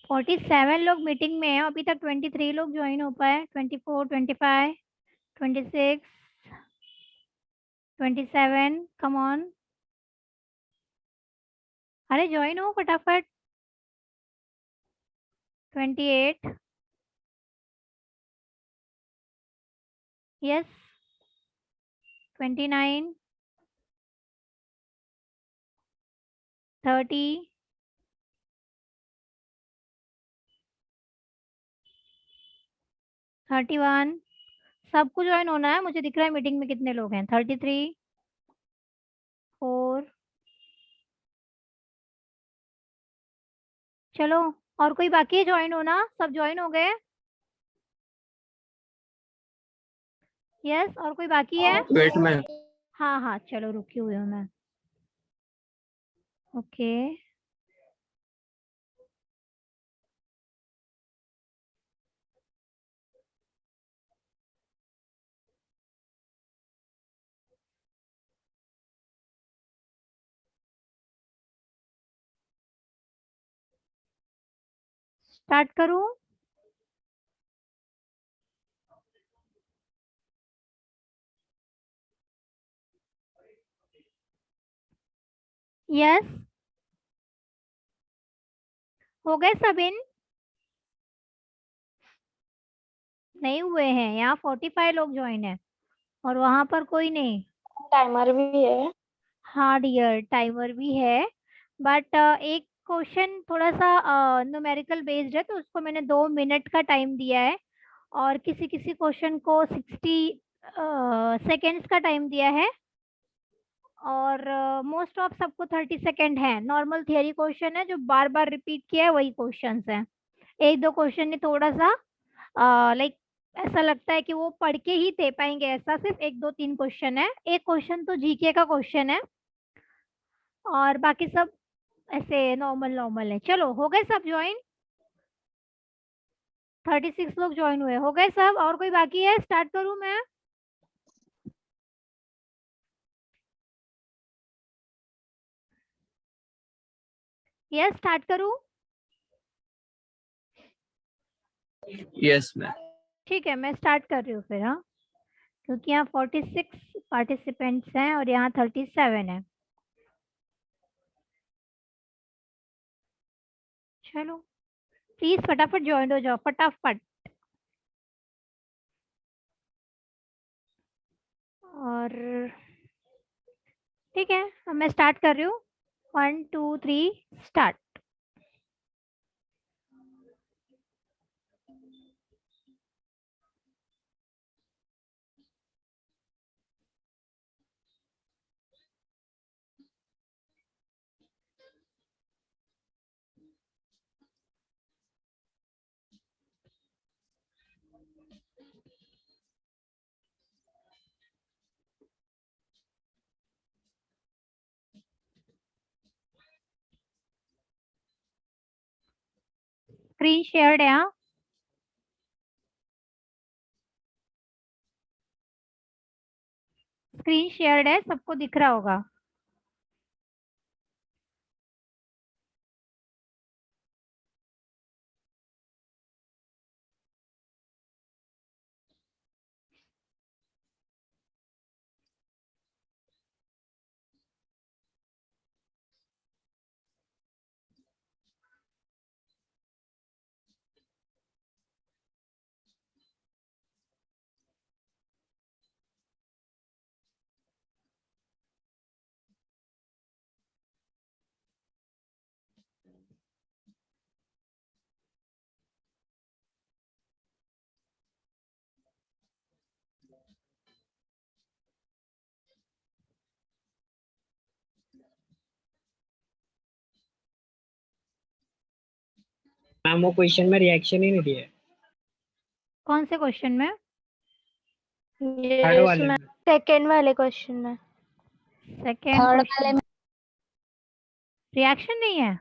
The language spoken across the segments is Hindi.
47 लोग मीटिंग में हैं, अभी तक 23 लोग ज्वाइन हो पाए। 24, 25, 26, 27, कम ऑन, अरे ज्वाइन हो फटाफट। 28, यस। 29, 30, 31, सबको ज्वाइन होना है। मुझे दिख रहा है मीटिंग में कितने लोग हैं। 33, 4, चलो। और कोई बाकी है ज्वाइन होना? सब ज्वाइन हो गए? यस, और कोई बाकी है? वेट में। हाँ हाँ, चलो रुकी हुई हूँ मैं। ओके, स्टार्ट करूँ? यस, हो गए सब इन? नहीं हुए हैं, यहाँ 45 लोग ज्वाइन है और वहां पर कोई नहीं। टाइमर भी है। हाँ डियर, टाइमर भी है, बट एक क्वेश्चन थोड़ा सा न्यूमेरिकल बेस्ड है, तो उसको मैंने 2 मिनट का टाइम दिया है। और किसी किसी क्वेश्चन को 60 सेकेंड्स का टाइम दिया है। और मोस्ट ऑफ सबको 30 सेकेंड है। नॉर्मल थियरी क्वेश्चन है, जो बार बार रिपीट किया है वही क्वेश्चंस हैं। एक दो क्वेश्चन ने थोड़ा सा लाइक ऐसा लगता है कि वो पढ़ के ही दे पाएंगे, ऐसा सिर्फ एक दो तीन क्वेश्चन है। एक क्वेश्चन तो जीके का क्वेश्चन है और बाकी सब ऐसे नॉर्मल नॉर्मल है। चलो, हो गए सब ज्वाइन? 36 लोग ज्वाइन हुए, हो गए सब? और कोई बाकी है? स्टार्ट करूं मैं? यस, स्टार्ट करूं? Yes ma'am. ठीक है, मैं स्टार्ट कर रही हूँ फिर। हाँ, क्योंकि यहाँ 46 पार्टिसिपेंट्स हैं और यहाँ 37 है। चलो, प्लीज फटाफट ज्वाइन हो जाओ, फटाफट। और ठीक है, अब मैं स्टार्ट कर रही हूँ। 1, 2, 3, स्टार्ट। स्क्रीन शेयर्ड है। हाँ, स्क्रीन शेयर्ड है, सबको दिख रहा होगा। मैम वो क्वेश्चन में रिएक्शन ही नहीं दिया है। कौन से क्वेश्चन में? थर्ड वाले में। सेकेंड वाले क्वेश्चन में। सेकेंड थर्ड वाले क्वेश्चन में रिएक्शन नहीं है?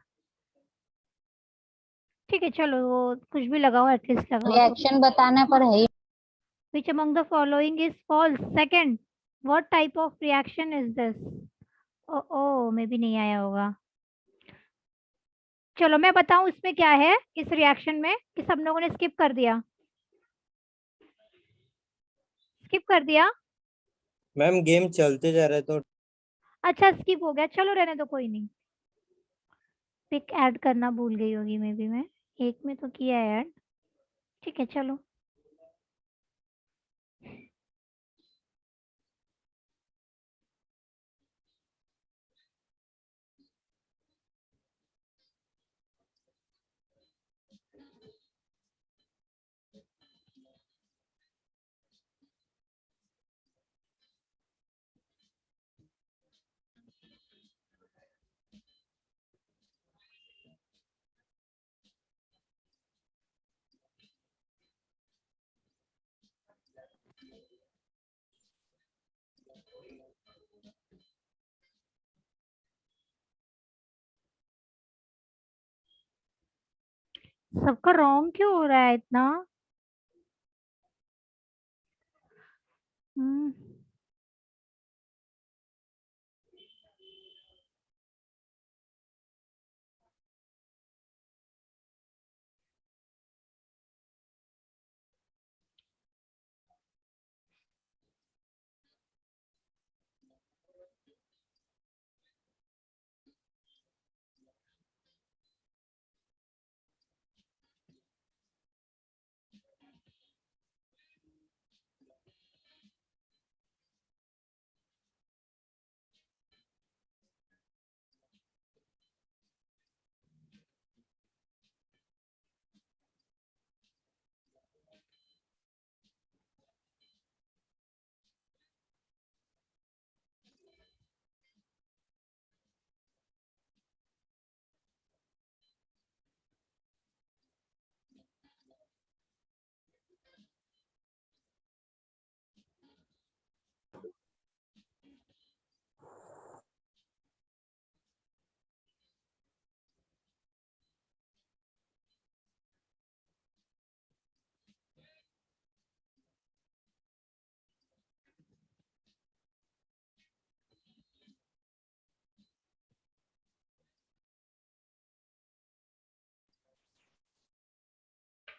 ठीक है, चलो वो कुछ भी लगाओ, एटलीस्ट लगाओ। रिएक्शन बताने पर है ही। Which among the following is false? Second, what type of reaction is this? Oh, oh, मे भी नहीं आया होगा। चलो मैं बताऊं इसमें क्या है, इस रिएक्शन में, कि सब लोगों ने स्किप कर दिया? स्किप कर दिया? मैम गेम चलते जा रहे तो अच्छा स्किप हो गया, चलो रहने दो, कोई नहीं। पिक ऐड करना भूल गई होगी मे बी मैं, एक में तो किया है ऐड। ठीक है चलो। सबका रॉन्ग क्यों हो रहा है इतना? हम्म,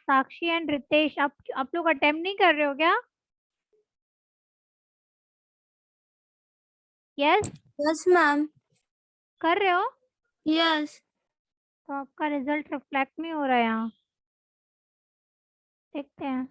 साक्षी एंड रितेश, आप लोग अटेम्प्ट नहीं कर रहे हो क्या? Yes yes ma'am. कर रहे हो? यस। तो आपका रिजल्ट रिफ्लेक्ट नहीं हो रहा है यहाँ, देखते हैं।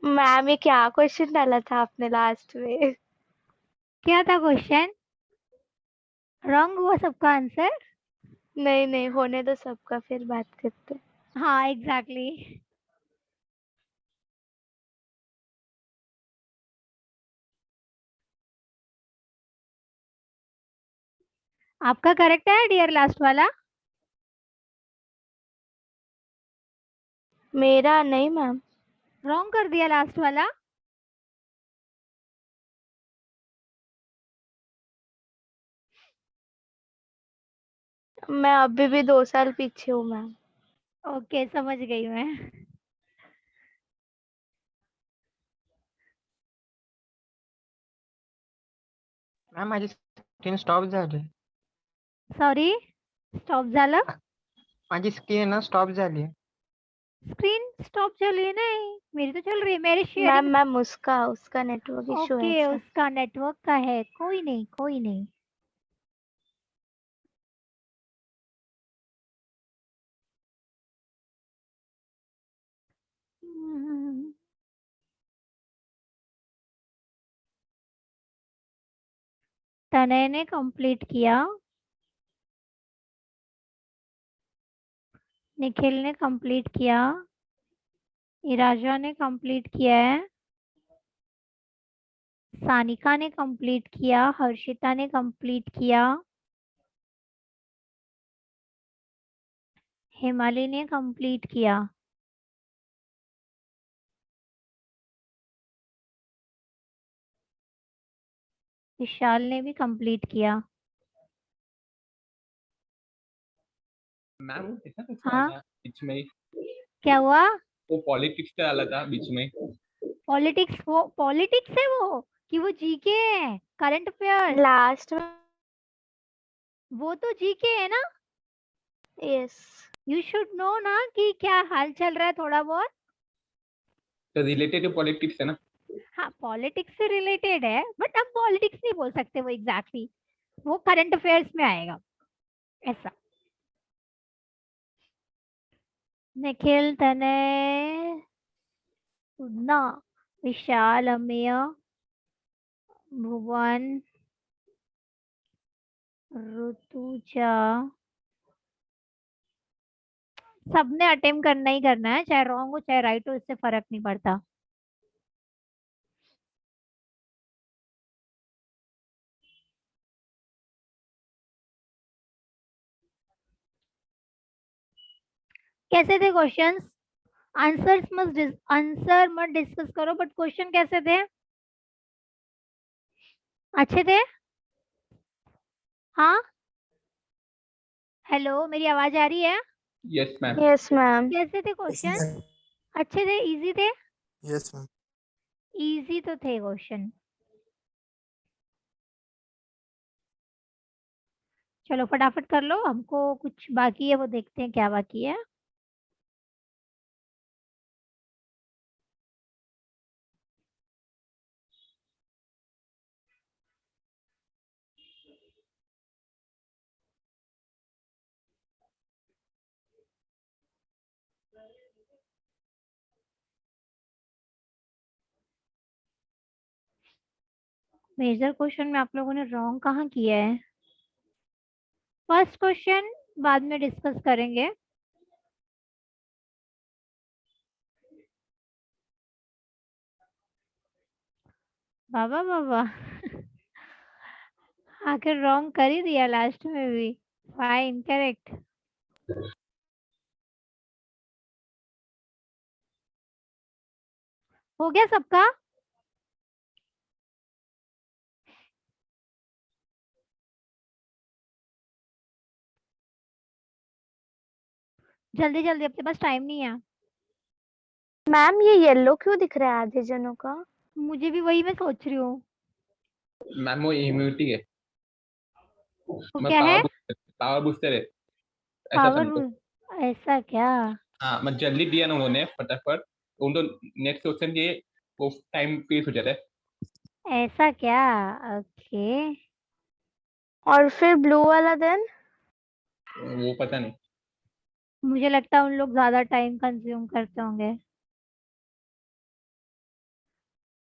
मैम ये क्या क्वेश्चन डाला था आपने लास्ट में? क्या था क्वेश्चन? रॉन्ग हुआ सबका आंसर? नहीं नहीं, होने दो सबका, फिर बात करते हैं। हाँ एग्जैक्टली। आपका करेक्ट है डियर लास्ट वाला? मेरा नहीं मैम। रॉन्ग कर दिया लास्ट वाला? मैं अभी भी 2 साल पीछे हूँ मैम। ओके समझ गई मैं। मॅम माझी स्क्रीन स्टॉप झाली. सॉरी, स्टॉप झालं? माझी स्क्रीन ना स्टॉप झाली. स्क्रीन स्टॉप चल रही है? नहीं मेरी तो चल रही है, मेरी शेयरिंग। मैम उसका नेटवर्क इशू है ओके ऐसा। उसका नेटवर्क का है, कोई नहीं कोई नहीं। हम्म, तनय ने कंप्लीट किया, निखिल ने कंप्लीट किया, इराजा ने कंप्लीट किया है, सानिका ने कंप्लीट किया, हर्षिता ने कंप्लीट किया, हिमाली ने कंप्लीट किया। विशाल ने भी कंप्लीट किया। मैम ऐसा कुछ हाँ? था बीच में क्या हुआ? वो पॉलिटिक्स का डाला था बीच में। पॉलिटिक्स? वो पॉलिटिक्स है वो कि वो जीके है? Current affairs? लास्ट में। वो तो जीके है ना। यस। यू शुड नो ना कि क्या हाल चल रहा है थोड़ा बहुत। तो रिलेटेड टू पॉलिटिक्स है ना। हाँ, पॉलिटिक्स से रिलेटेड है, बट अब पॉलिटिक्स नहीं बोल सकते वो एग्जैक्टली वो करंट अफेयर्स में आएगा ऐसा। निखिल, तनय, सुना, विशाल, अमेय, भुवन, ऋतुजा, सबने अटेम्प्ट करना ही करना है, चाहे रॉन्ग हो चाहे राइट हो, इससे फर्क नहीं पड़ता। कैसे थे क्वेश्चंस? आंसर मत डिस्कस करो, बट क्वेश्चन कैसे थे? अच्छे थे? हाँ? हेलो, मेरी आवाज आ रही है? Yes ma'am. Yes ma'am. कैसे थे क्वेश्चन? अच्छे थे? इजी थे? Yes ma'am. इजी तो थे क्वेश्चन। चलो फटाफट कर लो, हमको कुछ बाकी है वो देखते हैं क्या बाकी है। मेजर क्वेश्चन में आप लोगों ने रॉन्ग कहाँ किया है? फर्स्ट क्वेश्चन बाद में डिस्कस करेंगे। बाबा बाबा आखिर रॉन्ग कर ही दिया लास्ट में भी। Fine, correct. हो गया सबका? जल्दी जल्दी, अपने पास टाइम नहीं है। मैम ये येलो क्यों दिख रहा है आधे जनों का? मुझे भी वही मैं सोच रही हूँ। मैम वो इम्यूनिटी है। वो मैं क्या है? पावर बूस्टर है ऐसा पावर? समझो। ऐसा क्या? हाँ मैं जल्दी दिया ना उन्होंने फटाफट। उन तो नेक्स्ट क्वेश्चन ये वो टाइम पीस हो जाता है। ऐसा क्या? ओके। और फिर ब्लू वाला देन? वो पता नहीं। मुझे लगता है उन लोग ज्यादा टाइम कंज्यूम करते होंगे।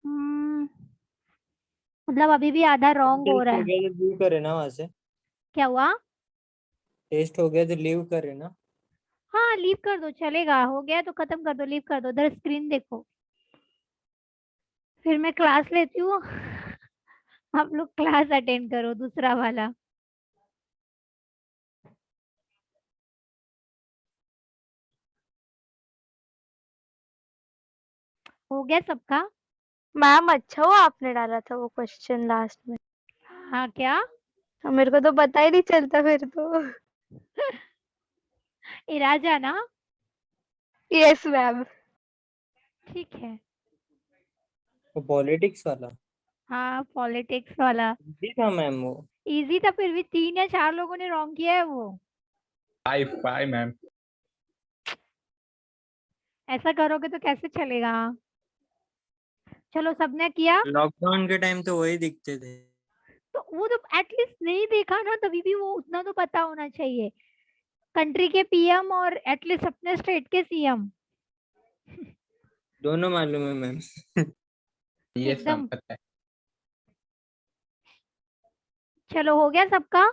हम्म, मतलब अभी भी आधा रॉन्ग हो टेस्ट रहा हो है। गया तो लीव करे ना वहां से। क्या हुआ? टेस्ट हो गया तो लीव करे ना। हाँ, लीव कर दो, चलेगा। हो गया तो खत्म कर दो, लीव कर दो। उधर स्क्रीन देखो, फिर मैं क्लास लेती हूँ आप लोग क्लास अटेंड करो दूसरा वाला। हो गया सबका? मैम अच्छा हुआ आपने डाला था वो क्वेश्चन लास्ट में। हाँ, क्या? मेरे को तो पता ही नहीं चलता फिर तो। इराजा ना? Yes ma'am. ठीक है। वो पॉलिटिक्स वाला हाँ, पॉलिटिक्स वाला जी था मैम वो। इजी था, फिर भी 3 या 4 लोगों ने रॉन्ग किया है वो। 5 मैम। ऐसा करोगे तो कैसे चलेगा? चलो, सबने किया? लॉकडाउन के टाइम तो वही दिखते थे। तो वो तो एटलीस्ट नहीं देखा ना, तभी भी वो उतना तो पता होना चाहिए। कंट्री के पीएम और एटलीस्ट अपने स्टेट के सीएम। दोनों मालूम है मैम। यस मैम एकदम। पता है। चलो, हो गया सबका?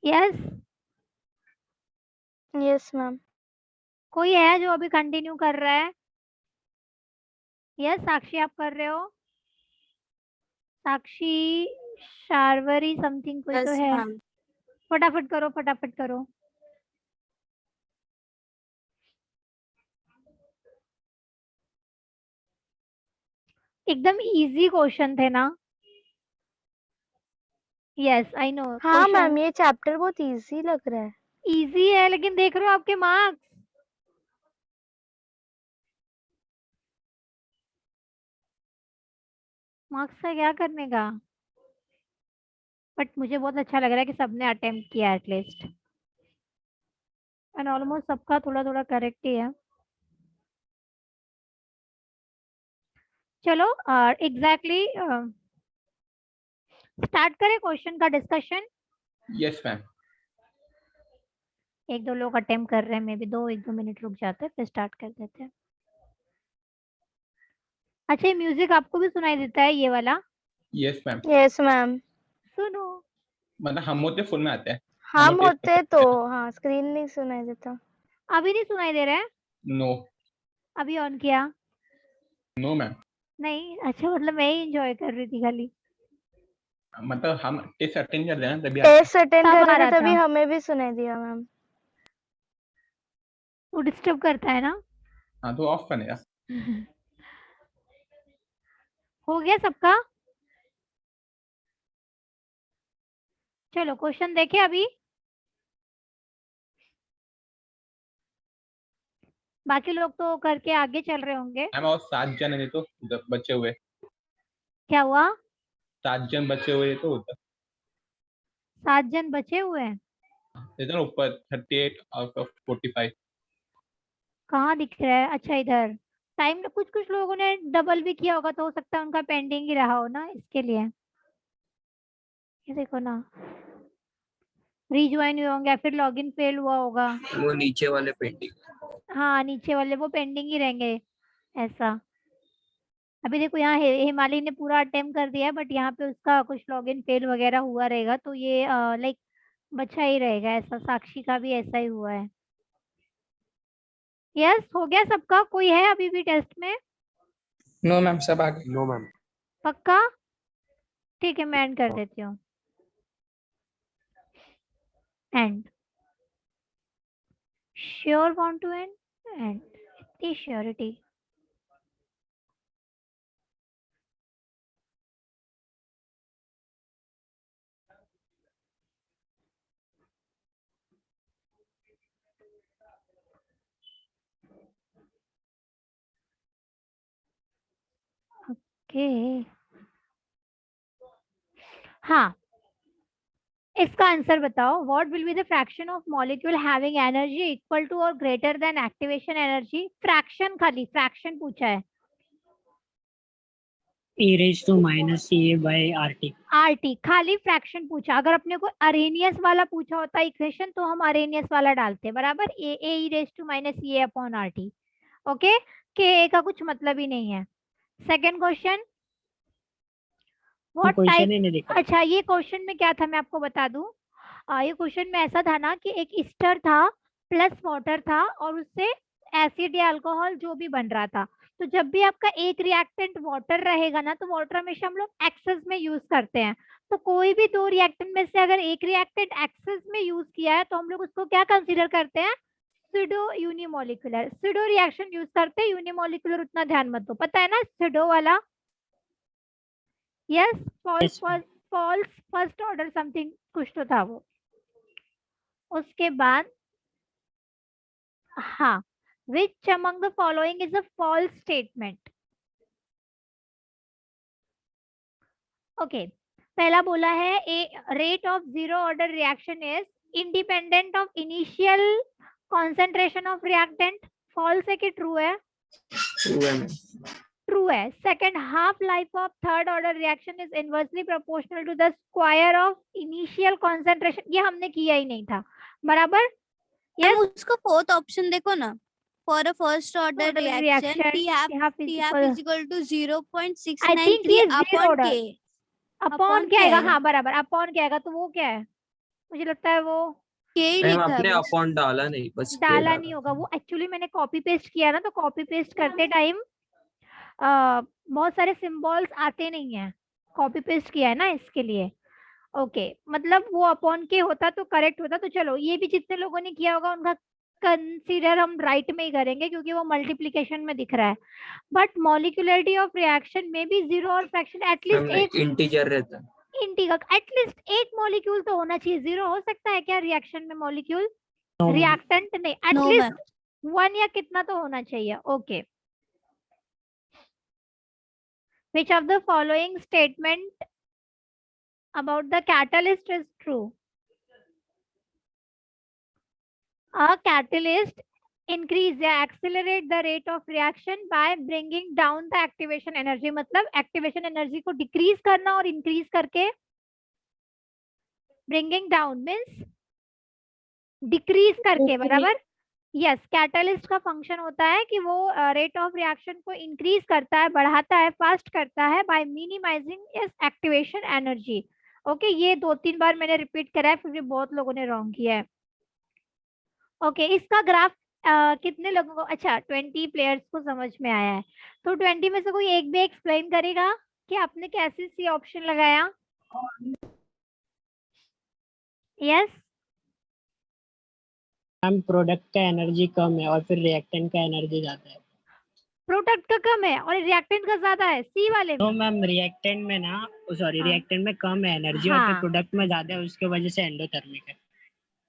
यस? Yes ma'am. कोई है जो अभी कंटिन्यू कर रहा है? यस, साक्षी आप कर रहे हो? साक्षी, शार्वरी समथिंग कोई तो यस है। मैम। फटाफट करो, फटाफट करो। एकदम इजी क्वेश्चन थे ना? Yes I know. हाँ मैम, ये चैप्टर बहुत इजी लग रहा है। इजी है, लेकिन देख रहे हो आपके मार्क्स। मार्क्स का क्या करने का? बट मुझे बहुत अच्छा लग रहा है कि सबने अटेम्प्ट किया एटलीस्ट, एंड ऑलमोस्ट सबका थोड़ा थोड़ा करेक्ट ही है। चलो एग्जैक्टली स्टार्ट करें क्वेश्चन का डिस्कशन। Yes ma'am. एक दो लोग अटेम्प्ट कर रहे हैं, मे बी एक दो मिनट रुक जाते हैं, फिर स्टार्ट कर देते हैं। अच्छा, ये म्यूजिक आपको भी सुनाई देता है, ये वाला? Yes ma'am. Yes ma'am. सुनो। मतलब हम होते फोन में आते हैं। हम होते तो हाँ, स्क्रीन नहीं सुनाई देता। अभी नहीं सुनाई दे रहा है? नो। अभी ऑन किया? No ma'am. नहीं? अच्छा, मतलब मैं ही एंजॉय कर रही थी खाली। मतलब हम टेस्ट अटेंड कर रहे हैं तभी टेस्ट अटेंड तब कर आ रहे रहा थे, तभी था। हमें भी सुनाई दिया मैम। वो डिस्टर्ब करता है ना? हाँ तो ऑफ करने का। हो गया सबका? चलो क्वेश्चन देखे अभी। बाकी लोग तो करके आगे चल रहे होंगे। मैम और 7 जन है तो उधर बचे हुए। क्या हुआ? 7 जन बचे हुए तो उधर 7 जन बचे हुए हैं? इधर ऊपर 38 आउट ऑफ 45। कहाँ दिख रहा है? अच्छा, इधर। टाइम कुछ कुछ लोगों ने डबल भी किया होगा, तो हो सकता है उनका पेंडिंग ही रहा हो ना, इसके लिए। ये देखो ना, रीज्वाइन हुए होंगे या फिर लॉगिन फेल हुआ होगा। वो नीचे वाले पेंडिंग। हाँ, नीचे वाले वो पेंडिंग ही रहेंगे ऐसा। अभी देखो यहाँ हिमाली ने पूरा अटेम्प्ट कर दिया है, बट यहाँ पे उसका कुछ लॉगिन फेल वगैरह हुआ रहेगा, तो ये लाइक बचा ही रहेगा ऐसा। साक्षी का भी ऐसा ही हुआ है। यस, हो गया सबका? कोई है अभी भी टेस्ट में? नो मैम, सब आ गए। No ma'am. पक्का? ठीक है, मैं एंड कर देती हूँ। End sure want to end? End इतनी श्योरिटी? ओके, हाँ, इसका आंसर बताओ। What will be the fraction of molecule having energy equal to और greater than activation energy? Fraction, खाली फ्रैक्शन पूछा है। e⁻⁻ आरटी, खाली फ्रैक्शन पूछा। अगर अपने को अरेनियस वाला पूछा होता इक्वेशन, तो हम अरेनियस वाला डालते, बराबर। e⁻⁻ ओके, के का कुछ मतलब ही नहीं है। Second question, what question type? ही नहीं दिखा। अच्छा, ये क्वेश्चन में क्या था मैं आपको बता दूं। ये क्वेश्चन में ऐसा था ना कि एक ईस्टर था प्लस वाटर था, और उससे एसिड या अल्कोहल जो भी बन रहा था। तो जब भी आपका एक रिएक्टेंट वाटर रहेगा ना, तो वाटर हमेशा हम लोग एक्सेस में यूज करते हैं। तो कोई भी दो रिएक्टेंट में से अगर एक रिएक्टेंट एक्सेस में यूज किया है, तो हम लोग उसको क्या कंसीडर करते हैं? Pseudo unimolecular. Pseudo reaction use करते हैं, यूनिमोलिकुलर उतना ध्यान मत दो, पता है ना सुडो वाला? Yes, false, false first order something कुछ तो था वो। उसके बाद हाँ, which among the following is a false statement? Okay, पहला बोला है a rate of zero order reaction is independent of initial concentration of reactant. False है कि ट्रू है? ट्रू है। Second, half life of third order reaction is inversely proportional to the square of initial concentration. ये हमने किया ही नहीं था, बराबर। मैम उसका फोर्थ ऑप्शन देखो ना, for a first order Order reaction reaction, T half physical- is equal to I think 0.693 ये zero upon order. K। Upon upon क्या क्या आएगा? आएगा? हाँ बराबर, अपॉन क्या आएगा? तो वो क्या है? मुझे लगता है वो K ही मैम लिखा आपने है बस। अपॉन डाला नहीं, बस के डाला डाला। नहीं होगा वो। एक्चुअली मैंने कॉपी पेस्ट किया ना, तो कॉपी पेस्ट करते टाइम बहुत सारे सिंबल्स आते नहीं है। कॉपी पेस्ट किया है ना, इसके लिए। ओके मतलब वो अपॉन के होता तो करेक्ट होता। तो चलो ये भी जितने लोगों ने किया होगा उनका कंसीडर हम राइट में ही करेंगे क्योंकि वो मल्टीप्लिकेशन में दिख रहा है। बट मॉलिक्यूलरिटी ऑफ रिएक्शन में भी जीरो और फ्रैक्शन एटलीस्ट एक इंटीजर रहता है। इंटीजर एटलीस्ट एक मॉलिक्यूल तो होना चाहिए। जीरो हो सकता है क्या रिएक्शन में मॉलिक्यूल? रिएक्टेंट नहीं, नो मैम। एटलीस्ट वन या कितना तो होना चाहिए। Okay which of the following statement about the catalyst is true? A catalyst increase या accelerate the rate of reaction by bringing down the activation energy। मतलब activation energy को decrease करना और increase करके bringing down means decrease करके बराबर। यस कैटलिस्ट का फंक्शन होता है कि वो रेट ऑफ रिएक्शन को इंक्रीज करता है, बढ़ाता है, फास्ट करता है बाय मिनिमाइजिंग इस एक्टिवेशन एनर्जी। ओके ये 2-3 बार मैंने रिपीट करा है क्योंकि बहुत लोगों ने रॉन्ग किया है। ओके इसका ग्राफ कितने लोगों को, अच्छा 20 प्लेयर्स को समझ में आया है। तो 20 में से कोई एक भी एक्सप्लेन करेगा कि आपने कैसे सी ऑप्शन लगाया? यस मैम प्रोडक्ट का एनर्जी कम है और फिर रिएक्टेंट का एनर्जी ज्यादा है। प्रोडक्ट का कम है और रिएक्टेंट का ज्यादा है सी वाले तो में। मैम रिएक्टेंट में ना सॉरी हाँ। रिएक्टेंट में कम है एनर्जी और हाँ। फिर प्रोडक्ट में ज्यादा है, उसके वजह से एंडोथर्मिक है।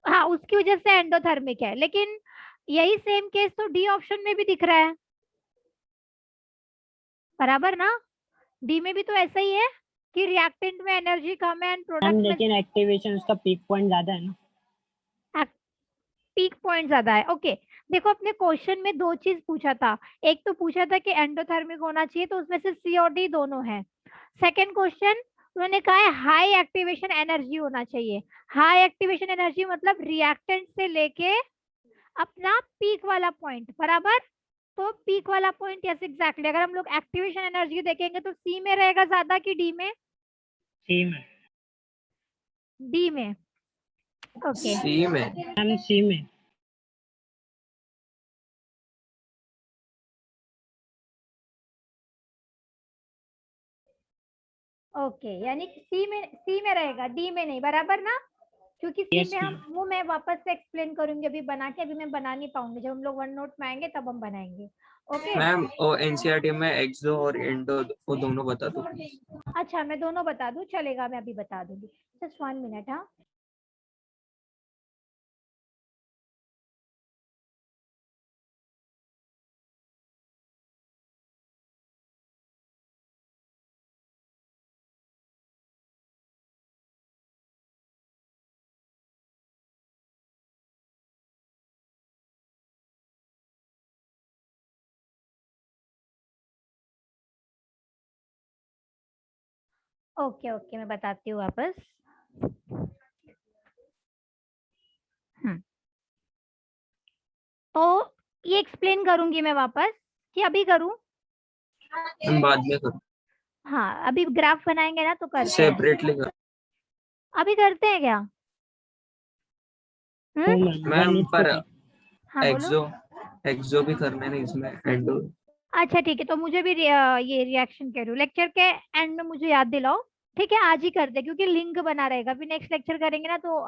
हाँ उसकी वजह से एंडोथर्मिक है, लेकिन यही सेम केस तो डी ऑप्शन में भी दिख रहा है बराबर ना। डी में भी तो ऐसा ही है कि रिएक्टेंट में एनर्जी कम है एंड मैम प्रोडक्ट में लेकिन एक्टिवेशन उसका पीक पॉइंट ज्यादा है ना। पीक पॉइंट ज्यादा है। ओके देखो अपने क्वेश्चन में दो चीज पूछा था, एक तो पूछा था कि एंडोथर्मिक होना चाहिए तो उसमें से सी और डी दोनों है। सेकंड क्वेश्चन उन्होंने कहा है हाई एक्टिवेशन एनर्जी होना चाहिए। हाई एक्टिवेशन एनर्जी मतलब रिएक्टेंट से लेके अपना पीक वाला पॉइंट बराबर। तो पीक वाला पॉइंट यस एग्जैक्टली। अगर हम लोग एक्टिवेशन एनर्जी देखेंगे तो सी में रहेगा ज्यादा कि डी में? सी में। डी में। ओके सी में। मैम सी में। ओके यानी सी में रहेगा, डी में नहीं बराबर ना। क्योंकि सी Yes, में हम ma'am. वो मैं वापस से एक्सप्लेन करूंगी अभी बना के, अभी मैं बना नहीं पाऊंगी, जब हम लोग वन नोट में आएंगे तब हम बनाएंगे। ओके मैम ओ एनसीईआरटी में एक्सो और इंडो वो दोनों बता दो प्लीज। अच्छा मैं दोनों बता दूं, चलेगा मैं अभी बता दूंगी, जस्ट 1 मिनट। हाँ ओके ओके मैं बताती हूँ वापस। तो ये एक्सप्लेन करूंगी मैं वापस कि अभी करूं? बाद में करो, हाँ अभी ग्राफ बनाएंगे ना तो करते हैं। सेपरेटली करो। अभी करते हैं क्या? मैम पर हाँ बोलो। एक्सो एक्सो भी करना है ना इसमें एंडो। अच्छा ठीक है तो मुझे भी ये रिएक्शन कह रही हूँ, लेक्चर के एंड में मुझे याद दिलाओ। ठीक है आज ही कर दे क्योंकि लिंक बना रहेगा, फिर नेक्स्ट लेक्चर करेंगे ना तो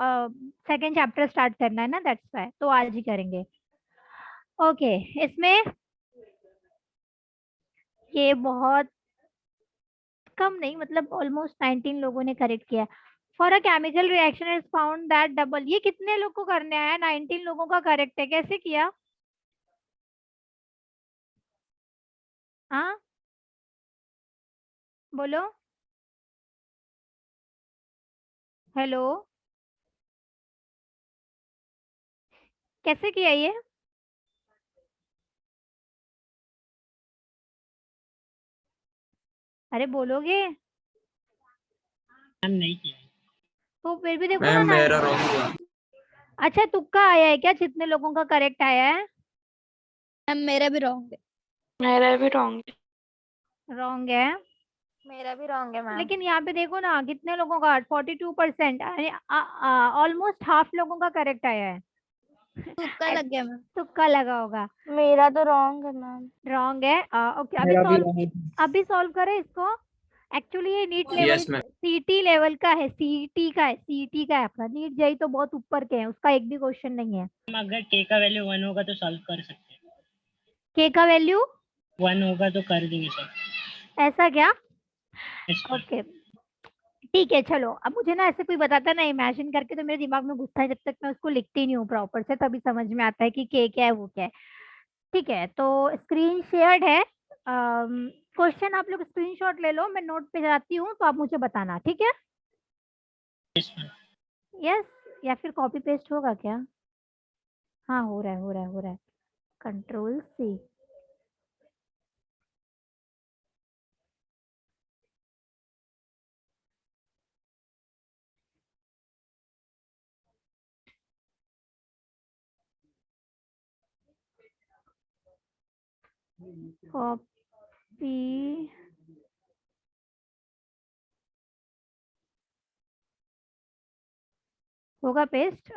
सेकंड चैप्टर स्टार्ट करना है ना, दैट्स व्हाई तो आज ही करेंगे। ओके इसमें ये बहुत कम नहीं मतलब ऑलमोस्ट 19 लोगों ने करेक्ट किया। For a chemical reaction is found that double, ये कितने लोग को करने आया? 19 लोगों का करेक्ट है, कैसे किया? हाँ बोलो। हेलो कैसे किया ये? अरे बोलोगे? मैम नहीं किया। तो फिर भी देखो ना मैम मेरा रॉन्ग हुआ। अच्छा तुक्का आया है क्या? जितने लोगों का करेक्ट आया है? मैम मेरा भी रॉन्ग है। मेरा भी रॉन्ग रॉन्ग है। मेरा भी रॉन्ग है मैम। लेकिन यहाँ पे देखो ना कितने लोगों का 42% ऑलमोस्ट हाफ लोगों का करेक्ट आया है। तुक्का लग गया मैम। तुक्का लगा होगा। मेरा तो रॉन्ग है मैम। रॉन्ग है। ओके मेरा भी wrong है। अभी सॉल्व करें इसको। एक्चुअली ये नीट Yes, लेवल ma'am. सीटी लेवल का है, सीटी का है, सीटी का है अपना। नीट जेई तो बहुत ऊपर के हैं, उसका एक भी क्वेश्चन नहीं है। अगर के का वैल्यू 1 होगा तो सॉल्व कर सकते हैं। के का वैल्यू 1 होगा तो कर देंगे सर। ऐसा क्या? Yes, ma'am. ओके ठीक है चलो। अब मुझे ना ऐसे कोई बताता ना इमेजिन करके तो मेरे दिमाग में घुसता है, जब तक मैं उसको लिखती नहीं हूँ प्रॉपर से तभी समझ में आता है कि के क्या है वो क्या है। ठीक है तो स्क्रीन शेयर्ड है। क्वेश्चन आप लोग स्क्रीनशॉट ले लो, मैं नोट पे जाती हूँ तो आप मुझे बताना, ठीक है? Yes, ma'am. यस या फिर कॉपी पेस्ट होगा क्या? हाँ हो रहा है हो रहा है हो रहा है। Control C. कॉपी होगा पेस्ट?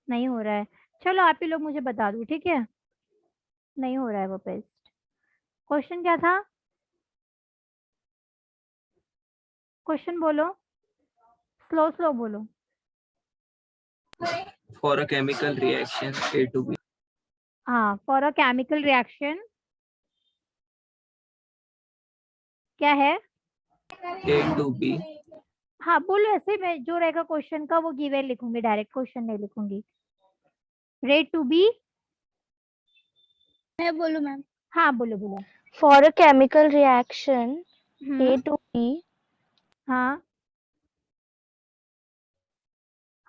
नहीं हो रहा है। चलो आप ही लोग मुझे बता दो, ठीक है? नहीं हो रहा है वो पेस्ट। क्वेश्चन क्या था? क्वेश्चन बोलो, स्लो स्लो बोलो। For a chemical reaction A to B. हाँ फॉर अ केमिकल रिएक्शन क्या है? A to B. हाँ बोलो ऐसे, मैं जो रहेगा क्वेश्चन का वो गिवन लिखूंगी, डायरेक्ट क्वेश्चन नहीं लिखूंगी। Rate to B. मैं बोलूं मैम? हाँ बोलो बोलो। For a chemical reaction A hmm to B, हाँ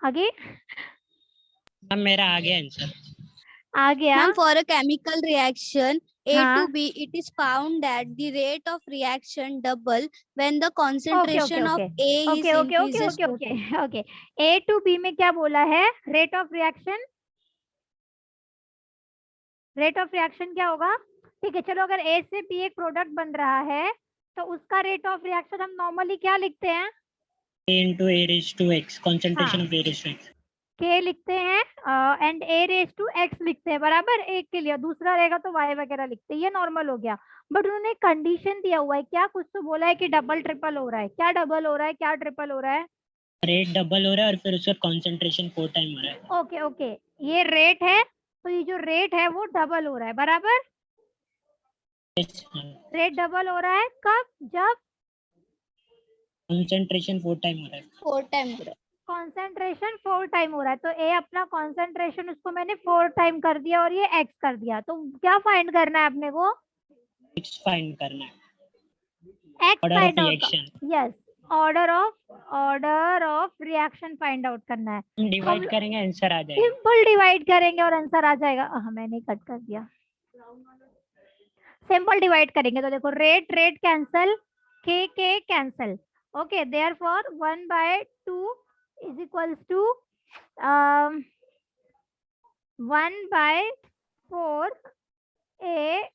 आगे मैम मेरा आ गया आंसर। आ गया। Ma'am, for a chemical reaction A हाँ to B, it is found that the rate of reaction double when the okay concentration okay of okay A is okay okay okay increases okay 4 okay times. Okay. A to B में क्या बोला है? Rate of reaction. Rate of reaction क्या होगा? ठीक है चलो, अगर ए से बी एक प्रोडक्ट बन रहा है तो उसका रेट ऑफ रिएक्शन हम नॉर्मली क्या लिखते हैं? A into A raised to X, concentration हाँ of A raised to X. के लिखते हैं and A raise to X लिखते हैं बराबर, एक के लिए, दूसरा रहेगा तो वाई वगैरह लिखते हैं, ये नॉर्मल हो गया। बट उन्होंने कंडीशन दिया हुआ है, क्या कुछ तो बोला है कि डबल ट्रिपल हो रहा है। क्या डबल हो रहा है, क्या ट्रिपल हो रहा है? रेट डबल हो रहा है और फिर उसका कंसंट्रेशन 4 टाइम हो रहा है। ओके ओके ये रेट है, तो ये जो रेट है वो डबल हो रहा है बराबर। Yes, ma'am. रेट डबल हो रहा है कब? जब कंसंट्रेशन 4 टाइम हो रहा है। 4 times. कॉन्सेंट्रेशन 4 टाइम हो रहा है, तो ए अपना कॉन्सेंट्रेशन उसको मैंने 4 टाइम कर दिया और ये एक्स कर दिया, तो क्या फाइंड करना है अपने को? X फाइंड करना है। X order of find out. Reaction. Yes order of reaction find out करना है। हम डिवाइड करेंगे आंसर आ जाएगा। सिंपल डिवाइड करेंगे और आंसर आ जाएगा। मैंने कट कर दिया। सिंपल डिवाइड करेंगे तो देखो rate rate cancel, K cancel. Okay therefore 1/2 is equals to 1/4 A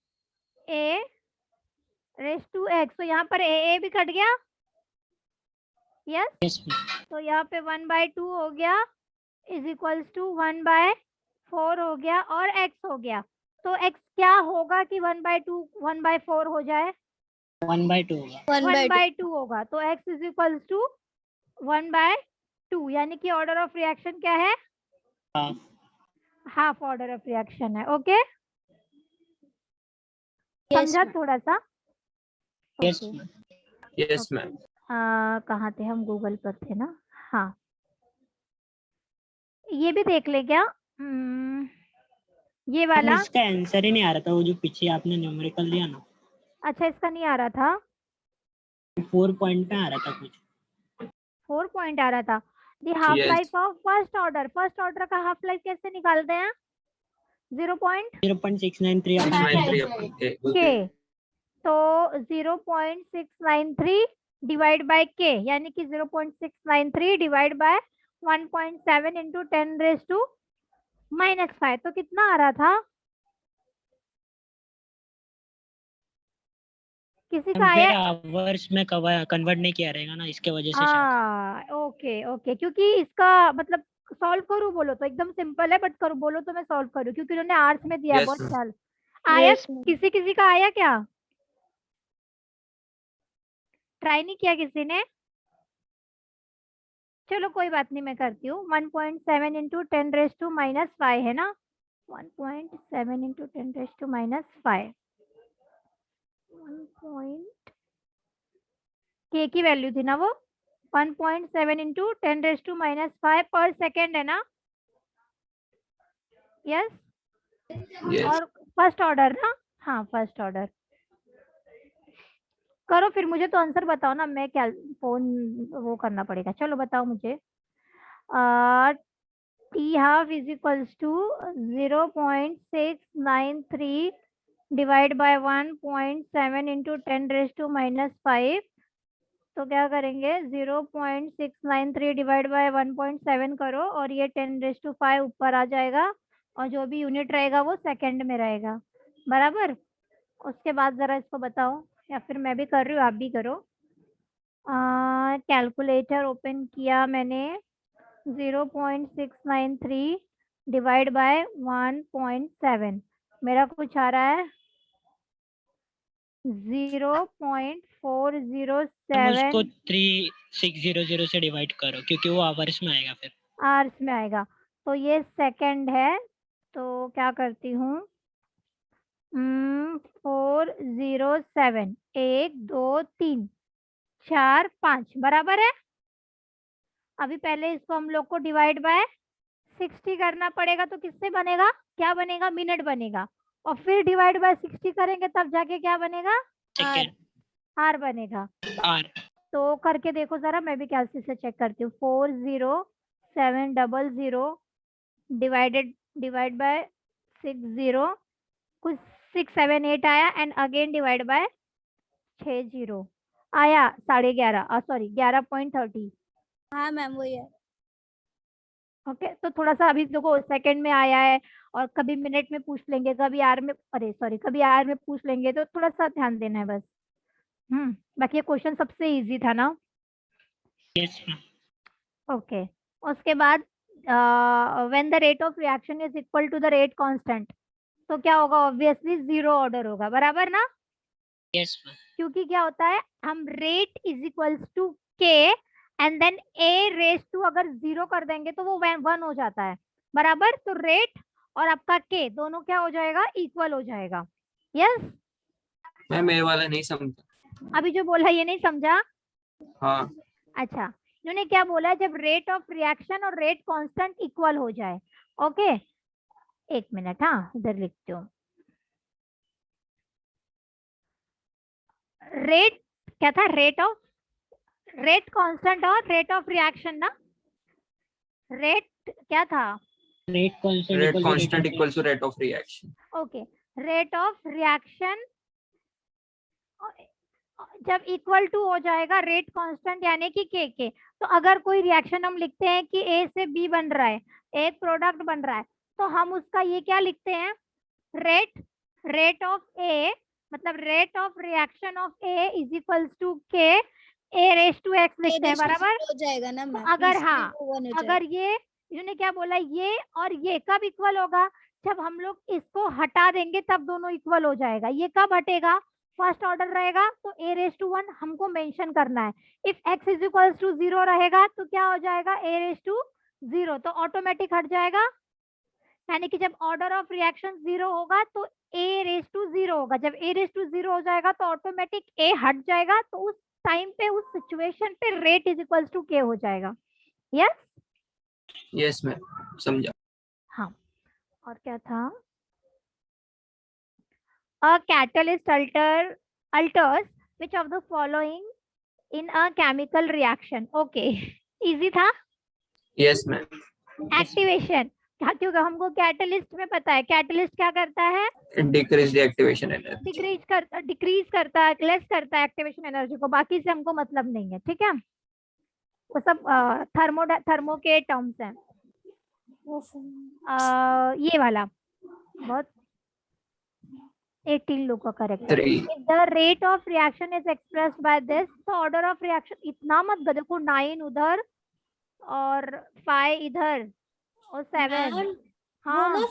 raise to X. तो यहाँ पर ए भी कट गया। Yes Yes, ma'am. तो यहाँ पे 1/2 हो गया इज इक्वल्स टू 1/4 हो गया और x हो गया। तो x क्या होगा कि 1/2 1/4 हो जाए? 1/2 होगा। 1/2 होगा, तो x इज इक्वल्स टू 1/2, यानी कि ऑर्डर ऑफ रिएक्शन क्या है? Half. Half order of reaction है। ओके Yes, समझा ma'am. थोड़ा सा? Yes, okay ma'am. Yes, ma'am. कहाँ थे हम? गूगल पर थे ना। हाँ ये भी देख ले क्या? ये वाला। इसका आंसर ही नहीं आ रहा था, वो जो पीछे आपने न्यूमेरिकल दिया ना। अच्छा इसका नहीं आ रहा था? 4 पॉइंट पे आ रहा था कुछ। 4 पॉइंट आ रहा था। दी half Yes. Life of first order का हाफ लाइफ कैसे निकालते हैं? 0.693 अपॉन 693 upon K. के, तो 0.693 डिवाइड बाय के, यानी कि 0.693 डिवाइड बाय 1.7 इंटू 10⁻⁻5, तो कितना आ रहा था? किसी का आया? आवर्स में कन्वर्ट नहीं किया रहेगा ना, इसके वजह से शायद। ओके ओके क्योंकि इसका मतलब सॉल्व करूं बोलो तो एकदम सिंपल है, बट करो बोलो तो मैं सॉल्व करूं, क्योंकि उन्होंने आर्ट्स में दिया है Yes, बहुत ma'am. साल। आया? Yes, ma'am. किसी का आया क्या? ट्राई नहीं किया किसी ने? चलो कोई बात नहीं, मैं करती हूँ। 1.7 इंटू 10⁻⁻5 है ना? 1.7 इंटू 10⁻⁻5 के की वैल्यू थी ना वो? 1.7 इंटू 10⁻⁻5 पर सेकेंड है ना? Yes Yes. और फर्स्ट ऑर्डर ना? हाँ फर्स्ट ऑर्डर। करो फिर, मुझे तो आंसर बताओ ना, मैं क्या फोन वो करना पड़ेगा। चलो बताओ मुझे। T half is equals to 0.693 divide by 1.7 into 10⁻⁻5। तो क्या करेंगे, 0.693 डिवाइड बाय 1.7 करो और ये 10⁻5 ऊपर आ जाएगा और जो भी यूनिट रहेगा वो सेकंड में रहेगा, बराबर। उसके बाद जरा इसको बताओ, या फिर मैं भी कर रही हूँ आप भी करो। कैलकुलेटर ओपन किया मैंने। 0.693 डिवाइड बाय 1.7 मेरा कुछ आ रहा है 0.407 उसको 3600 से डिवाइड करो क्योंकि वो आवर्स में आएगा फिर। आवर्स में आएगा। तो ये सेकंड है, तो क्या करती हूँ 407 1 2 3 4 5 बराबर है। अभी पहले इसको हम लोग को डिवाइड बाय 60 करना पड़ेगा, तो किससे बनेगा, क्या बनेगा, मिनट बनेगा। और फिर डिवाइड बाय 60 करेंगे तब जाके क्या बनेगा, सेकेंड आर बनेगा। आर। तो करके देखो जरा, मैं भी कैलसी से चेक करती हूँ। 40700 डिवाइड बाय 60 कुछ 678 आया एंड अगेन डिवाइड बाय 60 आया 11.5 सॉरी 11.30। हाँ मैम वही है। ओके तो थोड़ा सा अभी देखो सेकंड में आया है और कभी मिनट में पूछ लेंगे, कभी आर में, अरे सॉरी कभी आर में पूछ लेंगे, तो थोड़ा सा ध्यान देना है बस। बाकी ये क्वेश्चन सबसे इजी था ना? Yes ma'am. ओके उसके बाद when the rate of reaction is equal to the rate constant, तो क्या होगा, ऑब्वियसली जीरो ऑर्डर होगा, बराबर ना? Yes ma'am. क्योंकि क्या होता है, हम rate is equals to k and then A raise to अगर जीरो कर देंगे तो वो 1 हो जाता है, बराबर। तो रेट और आपका के दोनों क्या हो जाएगा, इक्वल हो जाएगा। यस मैं मेरे वाला नहीं समझा। अभी जो बोला ये नहीं समझा? हाँ अच्छा इन्होंने क्या बोला है, जब रेट ऑफ रिएक्शन और रेट कांस्टेंट इक्वल हो जाए। ओके एक मिनट, हाँ इधर लिखती हूँ। रेट क्या था, रेट कांस्टेंट और रेट ऑफ रिएक्शन ना? रेट क्या था, rate rate constant constant equals to rate of reaction. Okay rate of reaction जब इक्वल टू हो जाएगा रेट कांस्टेंट यानी कि के, तो अगर कोई रिएक्शन हम लिखते हैं कि ए से बी बन रहा है, एक प्रोडक्ट बन रहा है, तो हम उसका ये क्या लिखते हैं, रेट ऑफ ए, मतलब rate of reaction of A is equals to k A raise to X लिखते हैं, बराबर। हो जाएगा ना मैम? अगर इसलिए हाँ वो one हो अगर ये इन्होंने क्या बोला, ये और ये कब इक्वल होगा, जब हम लोग इसको हटा देंगे तब दोनों इक्वल हो जाएगा। ये कब हटेगा, फर्स्ट ऑर्डर रहेगा तो a रेस टू 1 हमको मेंशन करना है। If x is equals to 0 रहेगा तो क्या हो जाएगा, a रेस टू 0, तो ऑटोमेटिक हट जाएगा। यानी कि जब ऑर्डर ऑफ रिएक्शन 0 होगा तो a रेस टू 0 होगा, जब a रेस टू 0 हो जाएगा तो ऑटोमेटिक a हट जाएगा, तो उस टाइम पे उस सिचुएशन पे rate is equals to k हो जाएगा। यस यस मैम समझा। हाँ और क्या था, a catalyst alters which of the following in a chemical reaction? okay easy था। Yes ma'am. एक्टिवेशन क्योंकि हमको कैटलिस्ट में पता है, कैटलिस्ट क्या करता है, decrease the activation energy. Decrease करता है, लेस करता है एक्टिवेशन एनर्जी को, बाकी से हमको मतलब नहीं है, ठीक है। वो सब थर्मो के टर्म्स हैं। ये वाला बहुत 18 लोग का करेक्ट है। The rate of reaction is expressed by this, तो ऑर्डर ऑफ रिएक्शन इतना मत देखो, 9 उधर और 5 इधर और 7। हाँ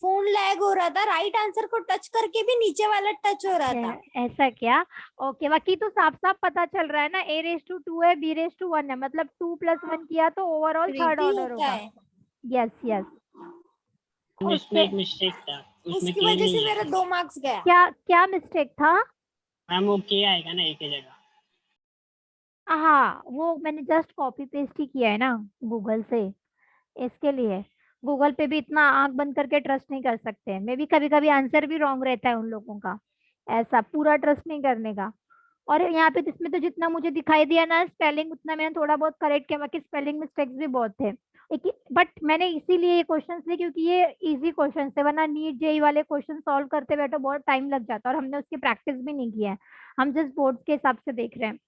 फोन लैग हो रहा था, राइट आंसर को टच करके भी नीचे वाला टच हो रहा था। ऐसा क्या? ओके, बाकी तो साफ साफ पता चल रहा है ना, a⁻2 है, b⁻1 है, मतलब 2+1 किया तो ओवरऑल थर्ड Tricky ऑर्डर होता होगा। है, यस यस। इसमें एक मिस्टेक था, उसमें उसकी के वजह नहीं से मेरा है। 2 मार्क्स गया। क्या क्या मिस्टेक था? मैम वो के आएगा ना एक ही जगह। हाँ, वो मैंने जस्ट कॉपी पेस्ट ही किया है ना गूगल से, इसके लिए। गूगल पे भी इतना आंख बंद करके ट्रस्ट नहीं कर सकते, मे भी कभी कभी आंसर भी रॉन्ग रहता है उन लोगों का, ऐसा पूरा ट्रस्ट नहीं करने का। और यहाँ पे इसमें तो जितना मुझे दिखाई दिया ना स्पेलिंग, उतना मैंने थोड़ा बहुत करेक्ट किया, बाकी स्पेलिंग मिस्टेक्स भी बहुत थे। बट मैंने इसीलिए ये क्वेश्चन लिए क्योंकि ये इजी क्वेश्चन है, वरना नीट जेई वाले क्वेश्चन सॉल्व करते बैठो बहुत टाइम लग जाता है, और हमने उसकी प्रैक्टिस भी नहीं की है, हम जस्ट बोर्ड के हिसाब से देख रहे हैं।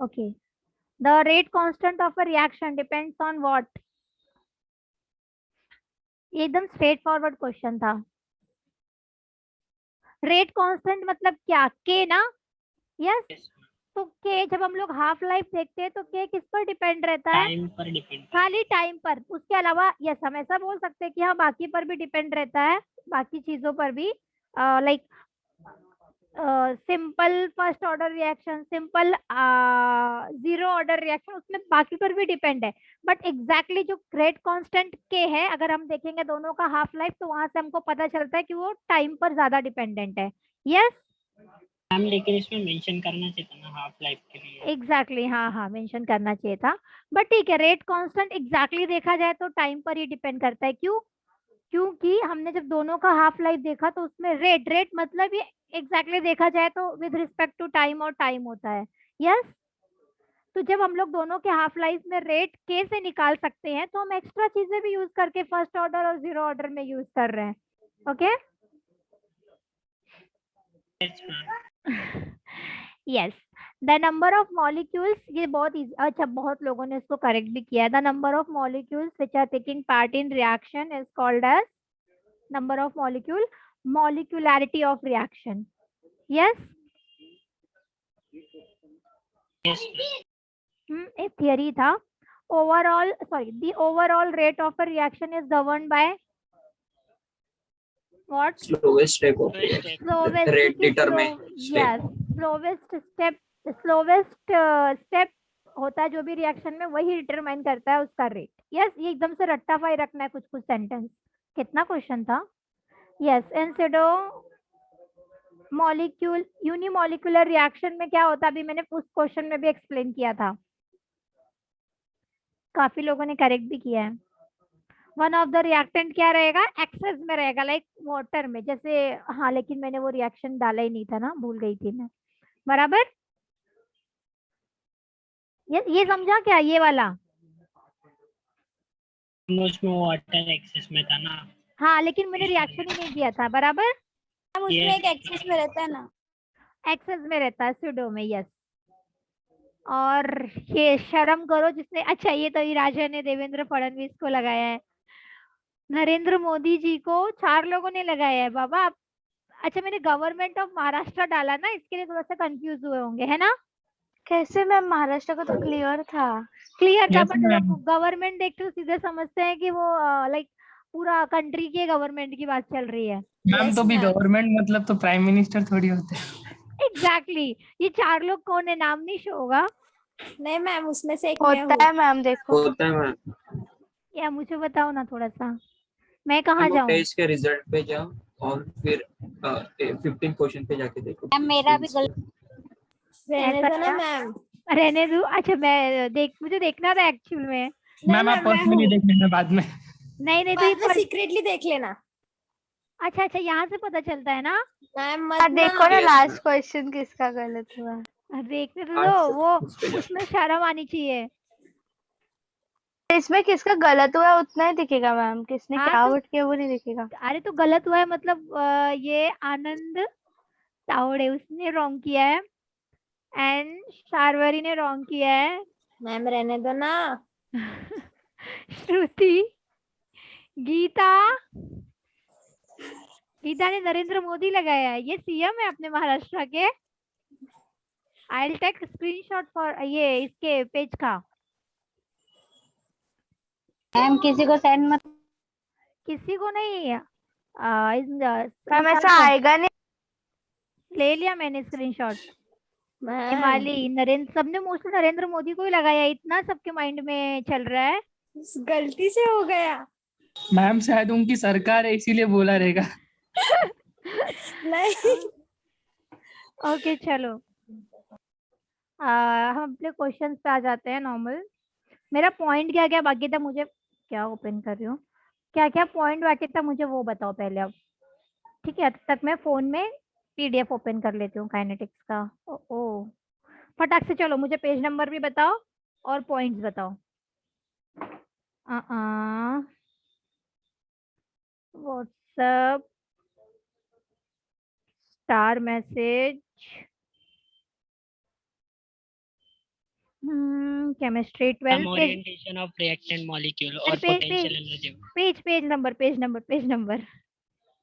Okay, the rate constant of a reaction depends on what? ये एकदम स्ट्रेट फॉरवर्ड क्वेश्चन था। रेट कांस्टेंट मतलब क्या? के ना? यस। तो के जब हम लोग हाफ लाइफ देखते हैं तो के किस पर डिपेंड रहता है? टाइम पर डिपेंड। खाली टाइम पर, उसके अलावा यस हम ऐसा बोल सकते हैं कि हाँ बाकी पर भी डिपेंड रहता है, बाकी चीजों पर भी, like simple first order reaction, simple zero order reaction, उसमें बाकी पर भी डिपेंड है। बट एग्जैक्टली जो रेट कांस्टेंट के है, अगर हम देखेंगे दोनों का हाफ लाइफ, तो वहां से हमको पता चलता है कि वो टाइम पर ज्यादा डिपेंडेंट है। यस मैम लेकिन इसमें मेंशन करना चाहिए था ना हाफ लाइफ के लिए। एग्जैक्टली, हाँ हाँ मेंशन करना चाहिए था, बट ठीक है, रेट कांस्टेंट एग्जैक्टली देखा जाए तो टाइम पर ही डिपेंड करता है। क्यों? क्योंकि हमने जब दोनों का हाफ लाइफ देखा तो उसमें रेट मतलब ये एग्जैक्टली देखा जाए तो विद रिस्पेक्ट टू टाइम, और टाइम होता है। यस तो जब हम लोग दोनों के हाफ लाइफ में रेट के से निकाल सकते हैं, तो हम एक्स्ट्रा चीजें भी यूज करके फर्स्ट ऑर्डर और जीरो ऑर्डर में यूज कर रहे हैं। Okay yes, the number of molecules, ये बहुत इजी, अच्छा बहुत लोगों ने इसको करेक्ट भी किया है। The number of molecules which are taking part in reaction is called as number of molecule, molecularity of reaction. Yes एक थियरी था। Overall sorry, the overall rate of a reaction is governed by what? Slowest step of reaction. Slowest, Rate which is determine yes, step. slowest step होता है जो भी रिएक्शन में, वही डिटरमाइन करता है उसका रेट। यस ये एकदम से रट्टाफाई रखना है कुछ कुछ सेंटेंस। कितना क्वेश्चन था? Yes in सिडो molecule unimolecular reaction में क्या होता है, अभी मैंने उस क्वेश्चन में भी एक्सप्लेन किया था, काफी लोगों ने करेक्ट भी किया है। वन ऑफ द रिएक्टेंट क्या रहेगा? एक्सेस में रहेगा, लाइक वाटर में जैसे, हाँ लेकिन मैंने वो रिएक्शन डाला ही नहीं था ना, भूल गई थी मैं। बराबर, ये समझा क्या ये वाला? उसमें वाटर एक्सेस में था ना। हाँ लेकिन मैंने रिएक्शन ही नहीं दिया था। बराबर, अब उसमें एक एक्सेस में रहता है ना, एक्सेस में रहता है स्यूडो में। यस और ये शर्म करो जिसने, अच्छा ये तो राजा ने देवेंद्र फडणवीस को लगाया है, नरेंद्र मोदी जी को 4 लोगों ने लगाया है बाबा। अच्छा मैंने गवर्नमेंट ऑफ महाराष्ट्र डाला ना, इसके लिए थोड़ा सा कंफ्यूज हुए होंगे, है ना? कैसे मैम, महाराष्ट्र का तो क्लियर था। क्लियर था, Yes, बट ma'am. लोग गवर्नमेंट देखते तो सीधे समझते हैं कि वो लाइक पूरा कंट्री के गवर्नमेंट की बात चल रही है। मैम Yes, तो भी ma'am. गवर्नमेंट मतलब तो प्राइम मिनिस्टर थोड़ी होते हैं। एग्जैक्टली ये 4 लोग कौन है, नाम नहीं शो होगा? नहीं मैम, उसमें से एक मैं हूँ। होता है मैम, देखो होता है मैम। या मुझे बताओ ना थोड़ा सा, मैं कहाँ वो जाऊँ? टेस्ट के रिजल्ट पे जाओ और फिर 15 क्वेश्चन पे जाके देखो। मैम मेरा भी गलत रहने ऐसा दो ना क्या? मैम। रहने दो। अच्छा मैं मुझे देखना था एक्चुअल में। मैम आप पर्सनली देख लेना बाद में। नहीं नहीं तो ये बाद में सीक्रेटली देख लेना अच्छा अच्छा यहाँ से पता चलता है ना? मैम, मत देखो ना Yes, लास्ट क्वेश्चन किसका गलत हुआ। देखने तो दो, वो उसमें शर्म आनी चाहिए। इसमें किसका गलत हुआ है उतना ही दिखेगा मैम, किसने हाँ, क्या तो- वोट किया वो नहीं दिखेगा। अरे तो गलत हुआ है मतलब ये आनंद तावड़े उसने रॉन्ग किया है, एंड शार्वरी ने रॉन्ग किया है, मैम रहने दो ना। श्रुति, गीता ने नरेंद्र मोदी लगाया है, ये सीएम है अपने महाराष्ट्र के। I will take screenshot for ये इसके पेज का। मैम किसी को सेंड मत किसी को नहीं मैम ऐसा आएगा नहीं। ले लिया मैंने स्क्रीनशॉट। मैम हिमाली, नरेंद्र, सबने मोस्टली नरेंद्र मोदी को ही लगाया, इतना सबके माइंड में चल रहा है। गलती से हो गया। मैम शायद उनकी सरकार है इसीलिए बोला रहेगा। नहीं ओके चलो, हम अपने क्वेश्चंस पे आ जाते हैं नॉर्मल। मेरा पॉइंट क्या क्या बाकी था, मुझे क्या ओपन कर रही हूँ, क्या क्या पॉइंट बाकी था मुझे वो बताओ पहले अब। ठीक है, तब तक मैं फोन में पीडीएफ ओपन कर लेती हूँ काइनेटिक्स का। ओ फटाक से चलो, मुझे पेज नंबर भी बताओ और पॉइंट्स बताओ। WhatsApp, star message, chemistry 12 page, orientation of reactant molecule और page potential energy. Page number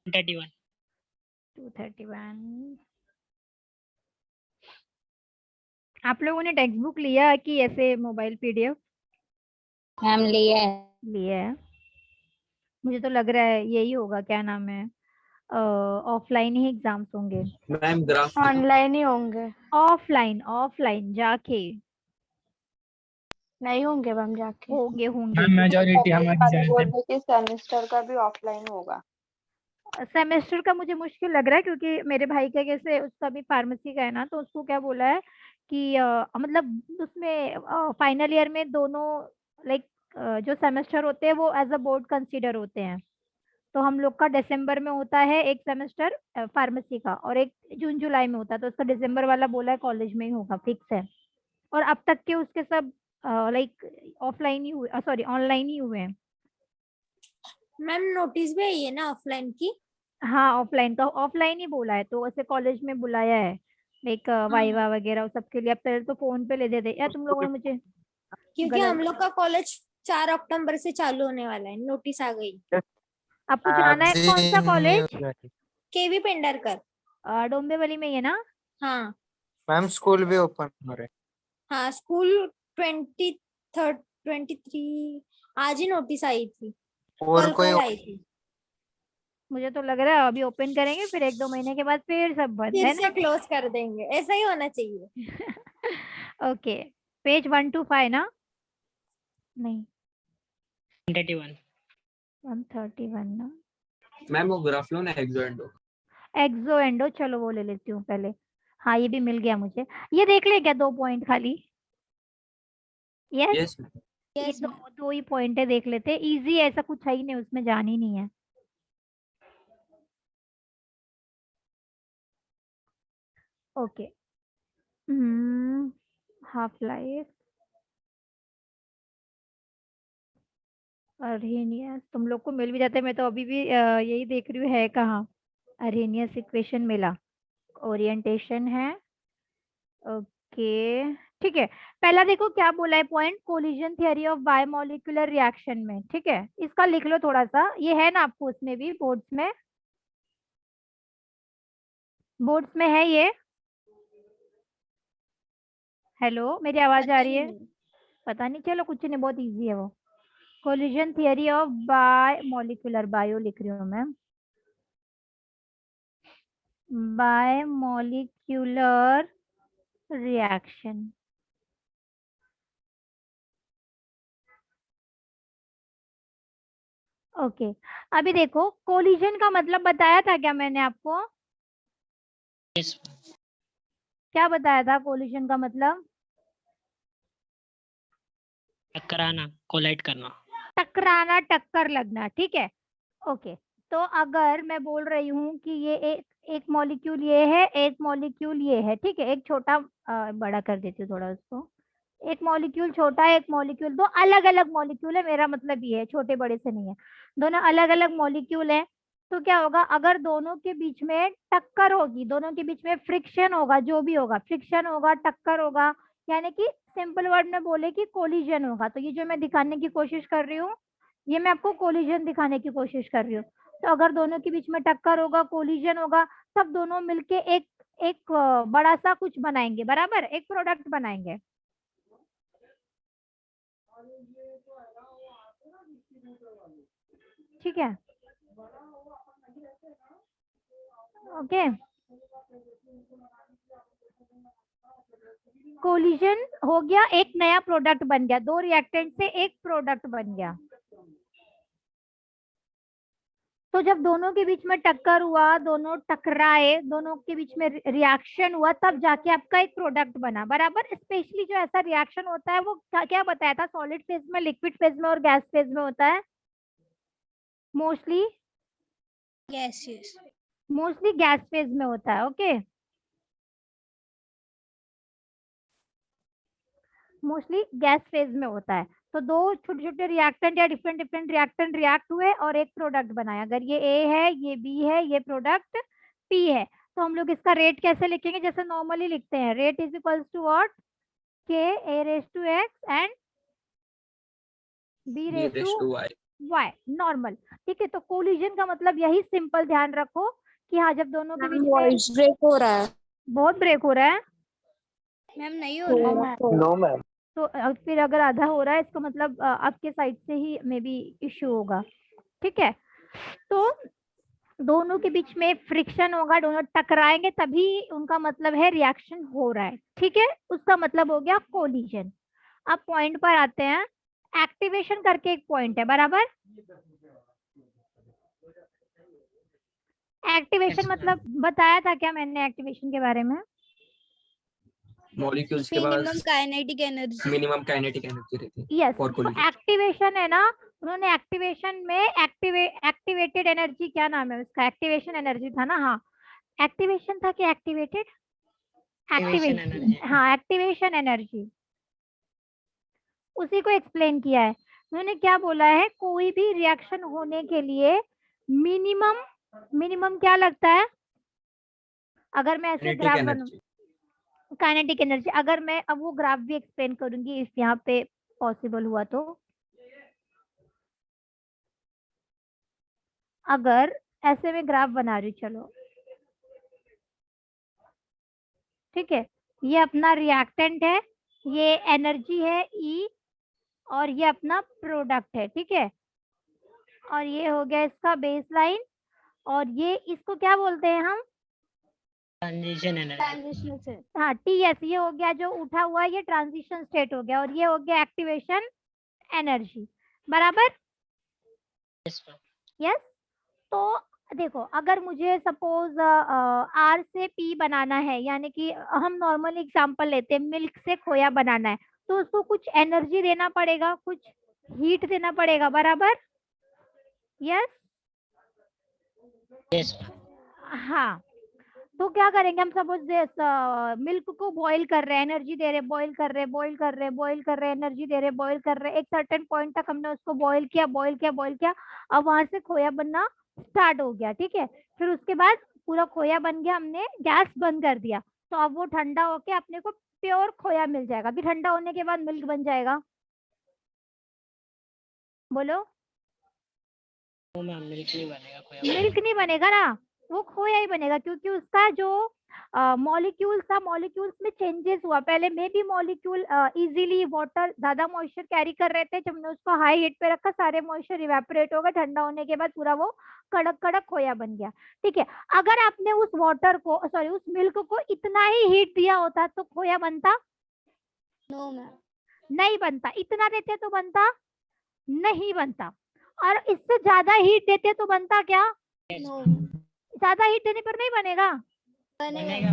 31। 231। आप लोगों ने टेक्स्ट बुक लिया कि ऐसे मोबाइल पीडीएफ मैम लिया है? मुझे तो लग रहा है यही होगा, क्या नाम है, ऑफलाइन ही एग्जाम्स होंगे। मैम ग्राफ ऑनलाइन ही होंगे। ऑफलाइन जाके नहीं होंगे मैम जाके। होंगे। मैम मेजॉरिटी हमारी जाए कि सेमेस्टर का भी ऑफलाइन होगा। सेमेस्टर का मुझे मुश्किल लग रहा है, क्योंकि मेरे भाई का कैसे, उसका भी फार्मेसी का है ना, तो उसको क्या बोला है कि मतलब उसमें फाइनल ईयर में दोनों लाइक जो सेमेस्टर होते हैं वो एज अ बोर्ड कंसीडर होते हैं। तो हम लोग का दिसंबर में होता है एक सेमेस्टर फार्मेसी का, और एक जून जुलाई में होता है, तो उसका दिसंबर वाला बोला है कॉलेज में ही होगा, फिक्स है। और अब तक के उसके सब लाइक ऑफलाइन ही हुए, सॉरी ऑनलाइन ही हुए हैं। मैम नोटिस भी आई है ना ऑफलाइन की? हाँ ऑफलाइन का, ऑफलाइन ही बोला है, तो ऐसे कॉलेज में बुलाया है लाइक वाइवा वगैरह सबके लिए। अब पहले तो फोन पे ले देते यार, तुम लोगों ने मुझे क्योंकि हम लोग का कॉलेज 4 अक्टूबर से चालू होने वाला है, नोटिस आ गई। आपको जाना है कौन सा कॉलेज? केवी पेंडरकर। डोंबिवली में ही है ना? हाँ मैम स्कूल भी ओपन हो रहे। हाँ, स्कूल 23 आज ही नोटिस आई थी, और कोई कल आई थी। मुझे तो लग रहा है अभी ओपन करेंगे, फिर 1-2 महीने के बाद फिर सब बंद फिर है से ना। क्लोज कर देंगे, ऐसा ही होना चाहिए। ओके, पेज 1 to 5 ना? नहीं 31। 131 ना? मैम वो ग्राफ लो ना एक्सो एक्सो एंडो, चलो वो ले लेती हूँ पहले। हाँ ये भी मिल गया मुझे। ये देख ले क्या 2 पॉइंट खाली? यस, यस ये दो ही पॉइंट है, देख लेते। इजी है, ऐसा कुछ है ही नहीं उसमें, जान ही नहीं है। ओके, हाफ लाइफ, अरेनियस तुम लोग को मिल भी जाते हैं, मैं तो अभी भी यही देख रही हूँ है कहाँ। अरेनियस इक्वेशन मिला, ओरिएंटेशन है। ओके ठीक है, पहला देखो क्या बोला है point, collision theory of biomolecular reaction में। ठीक है, इसका लिख लो थोड़ा सा, ये है ना आपको उसमें भी बोर्ड्स में है ये। हेलो मेरी आवाज आ रही है? पता नहीं, चलो कुछ नहीं, बहुत इजी है वो। Collision theory of biomolecular, bio लिख रही हूँ मैं, बायोमोलिकुलर रिएक्शन। ओके अभी देखो, कोलिजन का मतलब बताया था क्या मैंने आपको? यस क्या बताया था कोलिजन का मतलब? टकराना, कोलाइड करना। टकराना, टक्कर लगना, ठीक है। ओके, तो अगर मैं बोल रही हूँ कि ये एक मॉलिक्यूल ये है, एक मॉलिक्यूल ये है, ठीक है, एक छोटा बड़ा कर देती हूँ थोड़ा उसको, एक मॉलिक्यूल छोटा है, एक मॉलिक्यूल, दो अलग अलग मॉलिक्यूल है, मेरा मतलब ये है, छोटे बड़े से नहीं है, दोनों अलग अलग मॉलिक्यूल है। तो क्या होगा, अगर दोनों के बीच में टक्कर होगी, दोनों के बीच में फ्रिक्शन होगा, जो भी होगा, फ्रिक्शन होगा, टक्कर होगा, यानी कि सिंपल वर्ड में बोले कि कोलिजन होगा। तो ये जो मैं दिखाने की कोशिश कर रही हूँ, ये मैं आपको कोलिजन दिखाने की कोशिश कर रही हूँ। तो अगर दोनों के बीच में टक्कर होगा, कोलिजन होगा, तब दोनों मिलके एक बड़ा सा कुछ बनाएंगे, बराबर, एक प्रोडक्ट बनाएंगे। ठीक है, ओके, कोलिजन हो गया, एक नया प्रोडक्ट बन गया, दो रिएक्टेंट से एक प्रोडक्ट बन गया। तो जब दोनों के बीच में टक्कर हुआ, दोनों टकराए, दोनों के बीच में रिएक्शन हुआ, तब जाके आपका एक प्रोडक्ट बना, बराबर। स्पेशली जो ऐसा रिएक्शन होता है वो क्या बताया था, सॉलिड फेज में, लिक्विड फेज में और गैस फेज में होता है mostly, yes yes mostly gas phase में होता है। ओके, मोस्टली गैस फेज में होता है। तो दो छोटे छोटे रिएक्टेंट या डिफरेंट डिफरेंट रिएक्टेंट रिएक्ट हुए और एक प्रोडक्ट बनाया। अगर ये ए है, ये बी है, ये प्रोडक्ट पी है, तो हम लोग इसका रेट कैसे लिखेंगे, जैसे नॉर्मली लिखते हैं, rate is equals to what, k a raise to x and b raise to y, normal. ठीक है, तो कोलिजन का मतलब यही सिंपल ध्यान रखो कि हाँ, जब दोनों के बीच में वॉइस ब्रेक हो रहा है। बहुत ब्रेक हो रहा है, मैम नहीं हो रहा है। No ma'am. तो फिर अगर आधा हो रहा है, इसका मतलब आपके साइड से ही मे बी इश्यू होगा। ठीक है, तो दोनों के बीच में फ्रिक्शन होगा, दोनों टकराएंगे, तभी उनका मतलब है रिएक्शन हो रहा है। ठीक है, उसका मतलब हो गया कोलिजन। अब पॉइंट पर आते हैं, एक्टिवेशन करके एक पॉइंट है, बराबर। एक्टिवेशन मतलब बताया था क्या मैंने एक्टिवेशन के बारे में? मॉलिक्यूल्स के मिनिमम पास kinetic energy. Minimum kinetic energy रहती है यस, फॉर तो कोलिजन। एक्टिवेशन है ना, उन्होंने एक्टिवेशन में एक्टिवेटेड एनर्जी, क्या नाम है उसका, एक्टिवेशन एनर्जी था ना, हाँ एक्टिवेशन था कि एक्टिवेटेड, एक्टिवेशन, हाँ एक्टिवेशन एनर्जी, उसी को एक्सप्लेन किया है। उन्होंने क्या बोला है, कोई भी रिएक्शन होने के लिए मिनिमम क्या लगता है, अगर मैं ऐसे ग्राफ बनूं, काइनेटिक एनर्जी, अगर मैं अब वो ग्राफ भी एक्सप्लेन करूंगी इस यहाँ पे पॉसिबल हुआ तो। अगर ऐसे में ग्राफ बना रही हूँ, चलो ठीक है, ये अपना रिएक्टेंट है, ये एनर्जी है ई, और ये अपना प्रोडक्ट है। ठीक है, और ये हो गया इसका बेस लाइन, और ये इसको क्या बोलते हैं हम, ट्रांजिशन एनर्जी। हाँ टीएस, ये हो गया जो उठा हुआ, ये ट्रांजिशन स्टेट हो गया, और ये हो गया एक्टिवेशन एनर्जी, बराबर। यस, तो देखो, अगर मुझे सपोज आर से पी बनाना है, यानी कि हम नॉर्मल एग्जांपल लेते हैं, मिल्क से खोया बनाना है, तो उसको कुछ एनर्जी देना पड़ेगा, कुछ हीट देना पड़ेगा, बराबर। यस, हाँ, तो क्या करेंगे हम, सपोज मिल्क को बॉईल कर रहे हैं, एनर्जी दे रहे, बॉईल कर रहे, बॉईल कर रहे, बॉईल कर रहे, एनर्जी दे रहे, बॉईल कर रहे, एक सर्टेन पॉइंट तक हमने उसको बॉईल किया, बॉईल किया, बॉईल किया, अब वहां से खोया बनना स्टार्ट हो गया। ठीक है, फिर उसके बाद पूरा खोया बन गया, हमने गैस बंद कर दिया, तो अब वो ठंडा होके अपने को प्योर खोया मिल जाएगा, कि ठंडा होने के बाद मिल्क बन जाएगा, बोलो। मिल्क नहीं बनेगा, खोया मिल्क नहीं बनेगा ना, वो खोया ही बनेगा, क्योंकि उसका जो मॉलिक्यूल्स था, मॉलिक्यूल्स में चेंजेस हुआ। पहले में भी मॉलिक्यूल इजीली वाटर, ज्यादा मॉइस्चर कैरी कर रहे थे, जब हमने उसको हाई हीट पे रखा, सारे मॉइस्चर इवेपोरेट हो गए, ठंडा होने के बाद पूरा वो कड़क कड़क खोया बन गया। ठीक है, अगर आपने उस वाटर को, सॉरी उस मिल्क को इतना ही हीट दिया होता तो खोया बनता? नो मैम, नहीं बनता। इतना देते तो बनता? नहीं बनता। और इससे ज्यादा हीट देते तो बनता क्या? नो ज्यादा हीट देने पर नहीं बनेगा? बनेगा।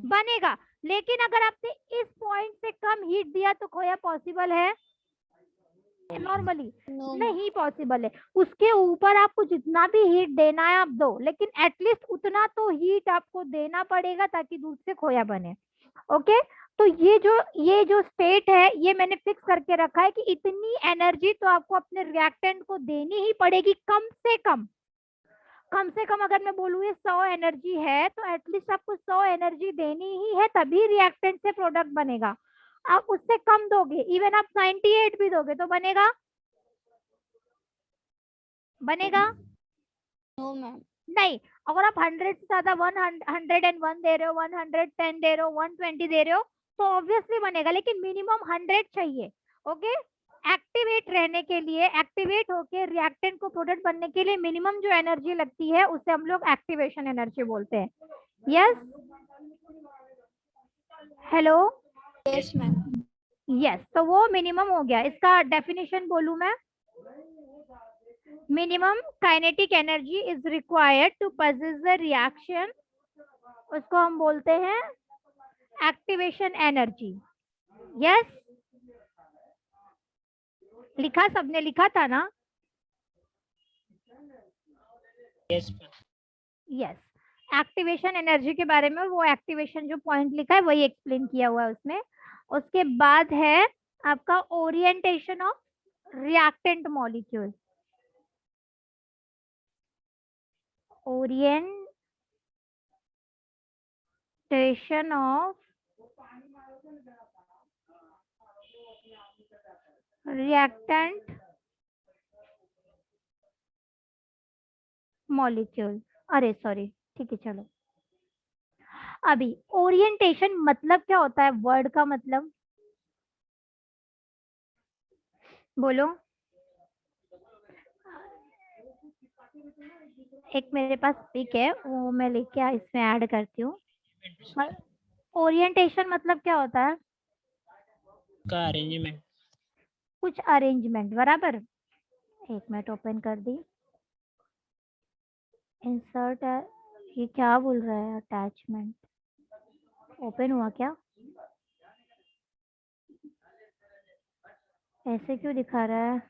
बनेगा, लेकिन अगर आपने इस पॉइंट से कम हीट दिया तो खोया पॉसिबल है? नॉर्मली नहीं पॉसिबल है। उसके ऊपर आपको जितना भी हीट देना है आप दो, लेकिन एटलीस्ट उतना तो हीट आपको देना पड़ेगा ताकि दूध से खोया बने। ओके, तो ये जो स्टेट है, ये मैंने फिक्स करके रखा है कि इतनी एनर्जी तो आपको अपने रिएक्टेंट को देनी ही पड़ेगी, कम से कम। कम से कम अगर मैं बोलूँ ये 100 एनर्जी है, तो एटलीस्ट आपको 100 एनर्जी देनी ही है, तभी रिएक्टेंट से प्रोडक्ट बनेगा। आप उससे कम दोगे, इवन आप 98 भी दोगे तो बनेगा? बनेगा? नो मैम, नहीं। अगर आप 100 से ज्यादा 101 दे रहे हो, 110 दे रहे हो, 120 दे रहे हो, तो ऑब्वियसली बनेगा, लेकिन मिनिमम 100 चाहिए। ओके, एक्टिवेट रहने के लिए, एक्टिवेट होके रिएक्टेंट को प्रोडक्ट बनने के लिए मिनिमम जो एनर्जी लगती है उसे हम लोग एक्टिवेशन एनर्जी बोलते हैं. Yes, hello, yes ma'am. Yes. तो वो मिनिमम हो गया. इसका डेफिनेशन बोलूं मैं, minimum kinetic energy is required to possess the reaction, उसको हम बोलते हैं एक्टिवेशन एनर्जी. यस, लिखा, सबने लिखा था ना? Yes yes. एक्टिवेशन एनर्जी के बारे में वो एक्टिवेशन जो पॉइंट लिखा है वही एक्सप्लेन किया हुआ है उसमें. उसके बाद है आपका orientation of reactant molecule. Orientation of reactant molecule. अरे सॉरी, ठीक है चलो. अभी ओरिएंटेशन मतलब क्या होता है? वर्ड का मतलब बोलो. एक मेरे पास पिक है, वो मैं लेके इसमें ऐड करती हूँ. ओरिएंटेशन मतलब क्या होता है? का अरेंजमेंट. कुछ अरेंजमेंट, बराबर. एक मिनट, ओपन कर दी. इंसर्ट, ये क्या बोल रहा है? अटैचमेंट ओपन हुआ क्या? ऐसे क्यों दिखा रहा है?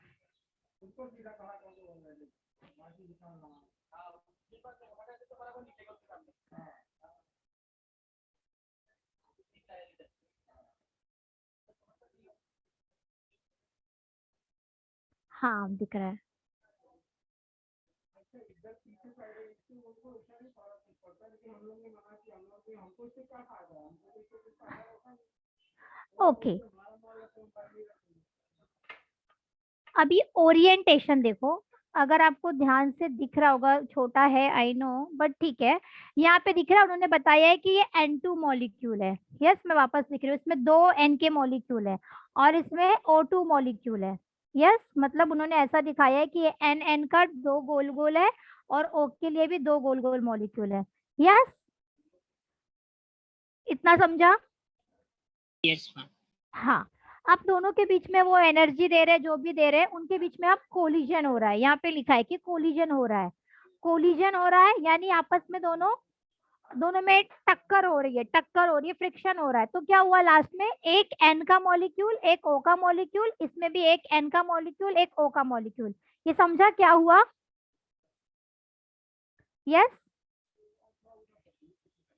हाँ, दिख रहा है. ओके. अभी ओरिएंटेशन देखो, अगर आपको ध्यान से दिख रहा होगा, छोटा है आई नो, बट ठीक है. यहाँ पे दिख रहा है, उन्होंने बताया है कि ये N2 मॉलिक्यूल है. यस, मैं वापस लिख रही हूँ. इसमें 2 N के मॉलिक्यूल है और इसमें O2 मॉलिक्यूल है. यस, मतलब उन्होंने ऐसा दिखाया है कि ये N का 2 गोल गोल है और O के लिए भी 2 गोल गोल मॉलिक्यूल है. यस, इतना समझा? Yes ma'am. हाँ. आप दोनों के बीच में वो एनर्जी दे रहे हैं, जो भी दे रहे हैं, उनके बीच में आप कोलिजन हो रहा है. यहाँ पे लिखा है कि कोलिजन हो रहा है. कोलिजन हो रहा है यानी आपस में दोनों में टक्कर हो रही है, फ्रिक्शन हो रहा है. तो क्या हुआ लास्ट में? एक N का मॉलिक्यूल, एक O का मॉलिक्यूल, इसमें भी एक N का मॉलिक्यूल, एक O का मॉलिक्यूल. ये समझा क्या हुआ? यस,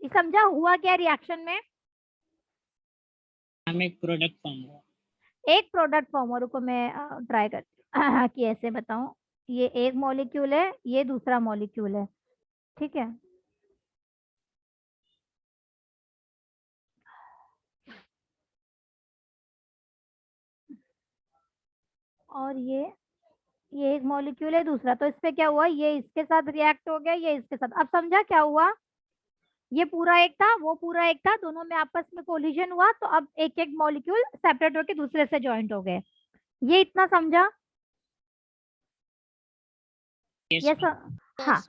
ये समझा हुआ क्या रिएक्शन में? हम एक प्रोडक्ट फॉर्म हुआ. एक प्रोडक्ट फॉर्म. और को मैं ट्राई करती हूँ कि ऐसे बताऊं. ये एक मॉलिक्यूल है, ये दूसरा मॉलिक्यूल है, ठीक है. और ये एक मॉलिक्यूल है, दूसरा. तो इस पे क्या हुआ? ये इसके साथ रिएक्ट हो गया, ये इसके साथ. अब समझा क्या हुआ? ये पूरा एक था, वो पूरा एक था, दोनों में आपस में कोलिजन हुआ, तो अब एक एक मॉलिक्यूल सेपरेट होके दूसरे से ज्वाइंट हो गए. ये इतना समझा? यस ये हाँ.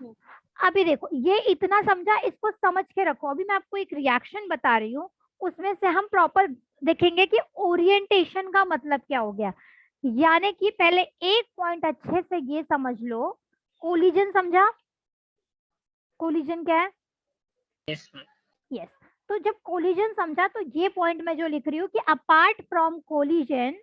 अभी देखो, ये इतना समझा, इसको समझ के रखो. अभी मैं आपको एक रिएक्शन बता रही हूँ, उसमें से हम प्रॉपर देखेंगे कि ओरिएंटेशन का मतलब क्या हो गया. यानी कि पहले एक पॉइंट अच्छे से ये समझ लो. कोलिजन समझा? कोलिजन क्या है? Yes ma'am. यस. तो जब कोलिजन समझा, तो ये पॉइंट मैं जो लिख रही हूँ कि apart from collision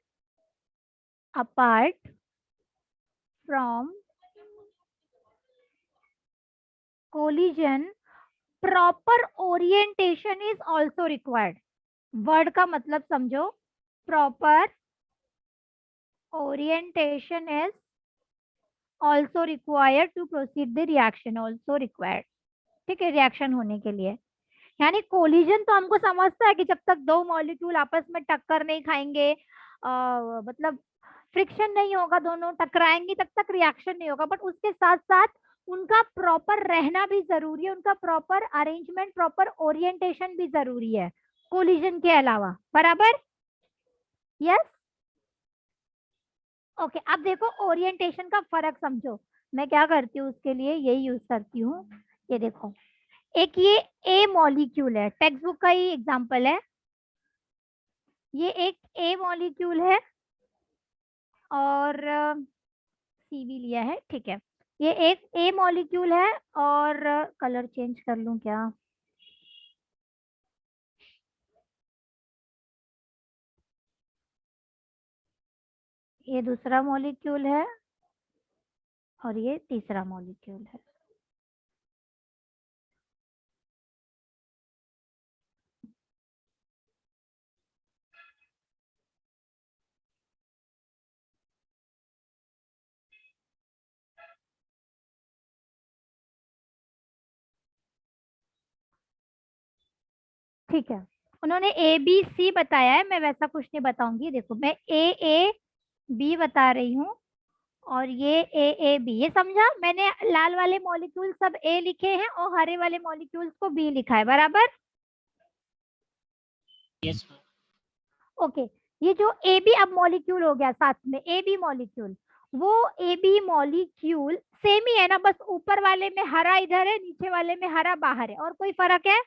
proper orientation is also required. Word का मतलब समझो. Proper orientation is also required to proceed the reaction. Also required, ठीक है, रिएक्शन होने के लिए. यानी कोलिजन तो हमको समझता है कि जब तक 2 मॉलिक्यूल आपस में टक्कर नहीं खाएंगे, मतलब फ्रिक्शन नहीं होगा, दोनों टकराएंगे, तब तक रिएक्शन नहीं होगा. बट उसके साथ साथ उनका प्रॉपर रहना भी जरूरी है, उनका प्रॉपर अरेंजमेंट, प्रॉपर ओरिएंटेशन भी जरूरी है कोलिजन के अलावा. बराबर? यस. ओके, अब देखो ओरिएंटेशन का फर्क समझो। मैं क्या करती हूँ उसके लिए, यही यूज करती हूँ। ये देखो, एक ये ए मॉलिक्यूल है, टेक्स्ट बुक का ही एग्जांपल है। ये एक ए मॉलिक्यूल है और सीवी लिया है, ठीक है। ये एक ए मॉलिक्यूल है और कलर चेंज कर लूं क्या? ये दूसरा मॉलिक्यूल है और ये तीसरा मॉलिक्यूल है। ठीक है, उन्होंने ए बी सी बताया है, मैं वैसा कुछ नहीं बताऊंगी। देखो मैं ए बी बता रही हूँ और ये ए बी, ये समझा? मैंने लाल वाले मॉलिक्यूल सब ए लिखे हैं और हरे वाले मॉलिक्यूल्स को बी लिखा है, बराबर? यस ओके, ये जो ए बी अब मॉलिक्यूल हो गया साथ में ए बी मॉलिक्यूल, वो ए बी मॉलिक्यूल सेम ही है ना, बस ऊपर वाले में हरा इधर है, नीचे वाले में हरा बाहर है, और कोई फर्क है?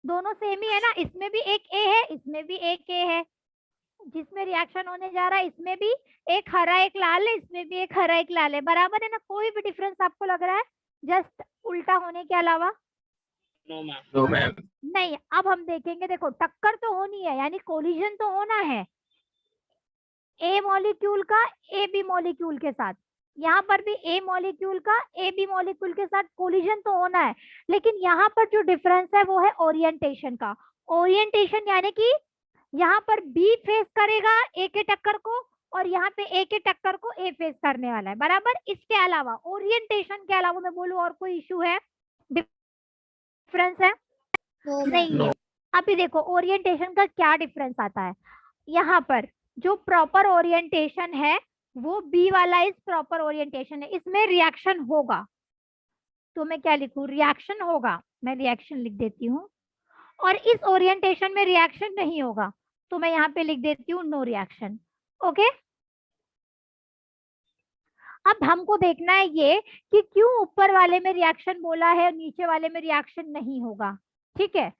दोनों सेम ही है ना। इसमें भी एक ए है, इसमें भी एक ए है, जिसमें रिएक्शन होने जा रहा है इसमें भी एक हरा एक लाल है, इसमें भी एक हरा एक लाल है, बराबर है ना? कोई भी डिफरेंस आपको लग रहा है जस्ट उल्टा होने के अलावा? No ma'am. No ma'am. नहीं, अब हम देखेंगे। देखो टक्कर तो होनी है, यानी कोलिजन तो होना है ए मॉलिक्यूल का ए बी मॉलिक्यूल के साथ। यहाँ पर भी ए मॉलिक्यूल का ए बी मॉलिक्यूल के साथ कोलिजन तो होना है, लेकिन यहाँ पर जो डिफरेंस है वो है ओरिएंटेशन का। ओरिएंटेशन यानी कि यहाँ पर बी फेस करेगा ए के टक्कर को और यहाँ पे ए के टक्कर को ए फेस करने वाला है, बराबर? इसके अलावा, ओरिएंटेशन के अलावा मैं बोलूँ और कोई इशू है, डिफरेंस है? नहीं है। अभी देखो ओरिएंटेशन का क्या डिफरेंस आता है। यहाँ पर जो प्रॉपर ओरिएंटेशन है वो बी वाला इज प्रॉपर ओरिएंटेशन है, इसमें रिएक्शन होगा। तो मैं क्या लिखूं? रिएक्शन होगा, मैं रिएक्शन लिख देती हूँ। और इस ओरिएंटेशन में रिएक्शन नहीं होगा, तो मैं यहाँ पे लिख देती हूँ नो रिएक्शन। ओके, अब हमको देखना है ये कि क्यों ऊपर वाले में रिएक्शन बोला है और नीचे वाले में रिएक्शन नहीं होगा, ठीक है?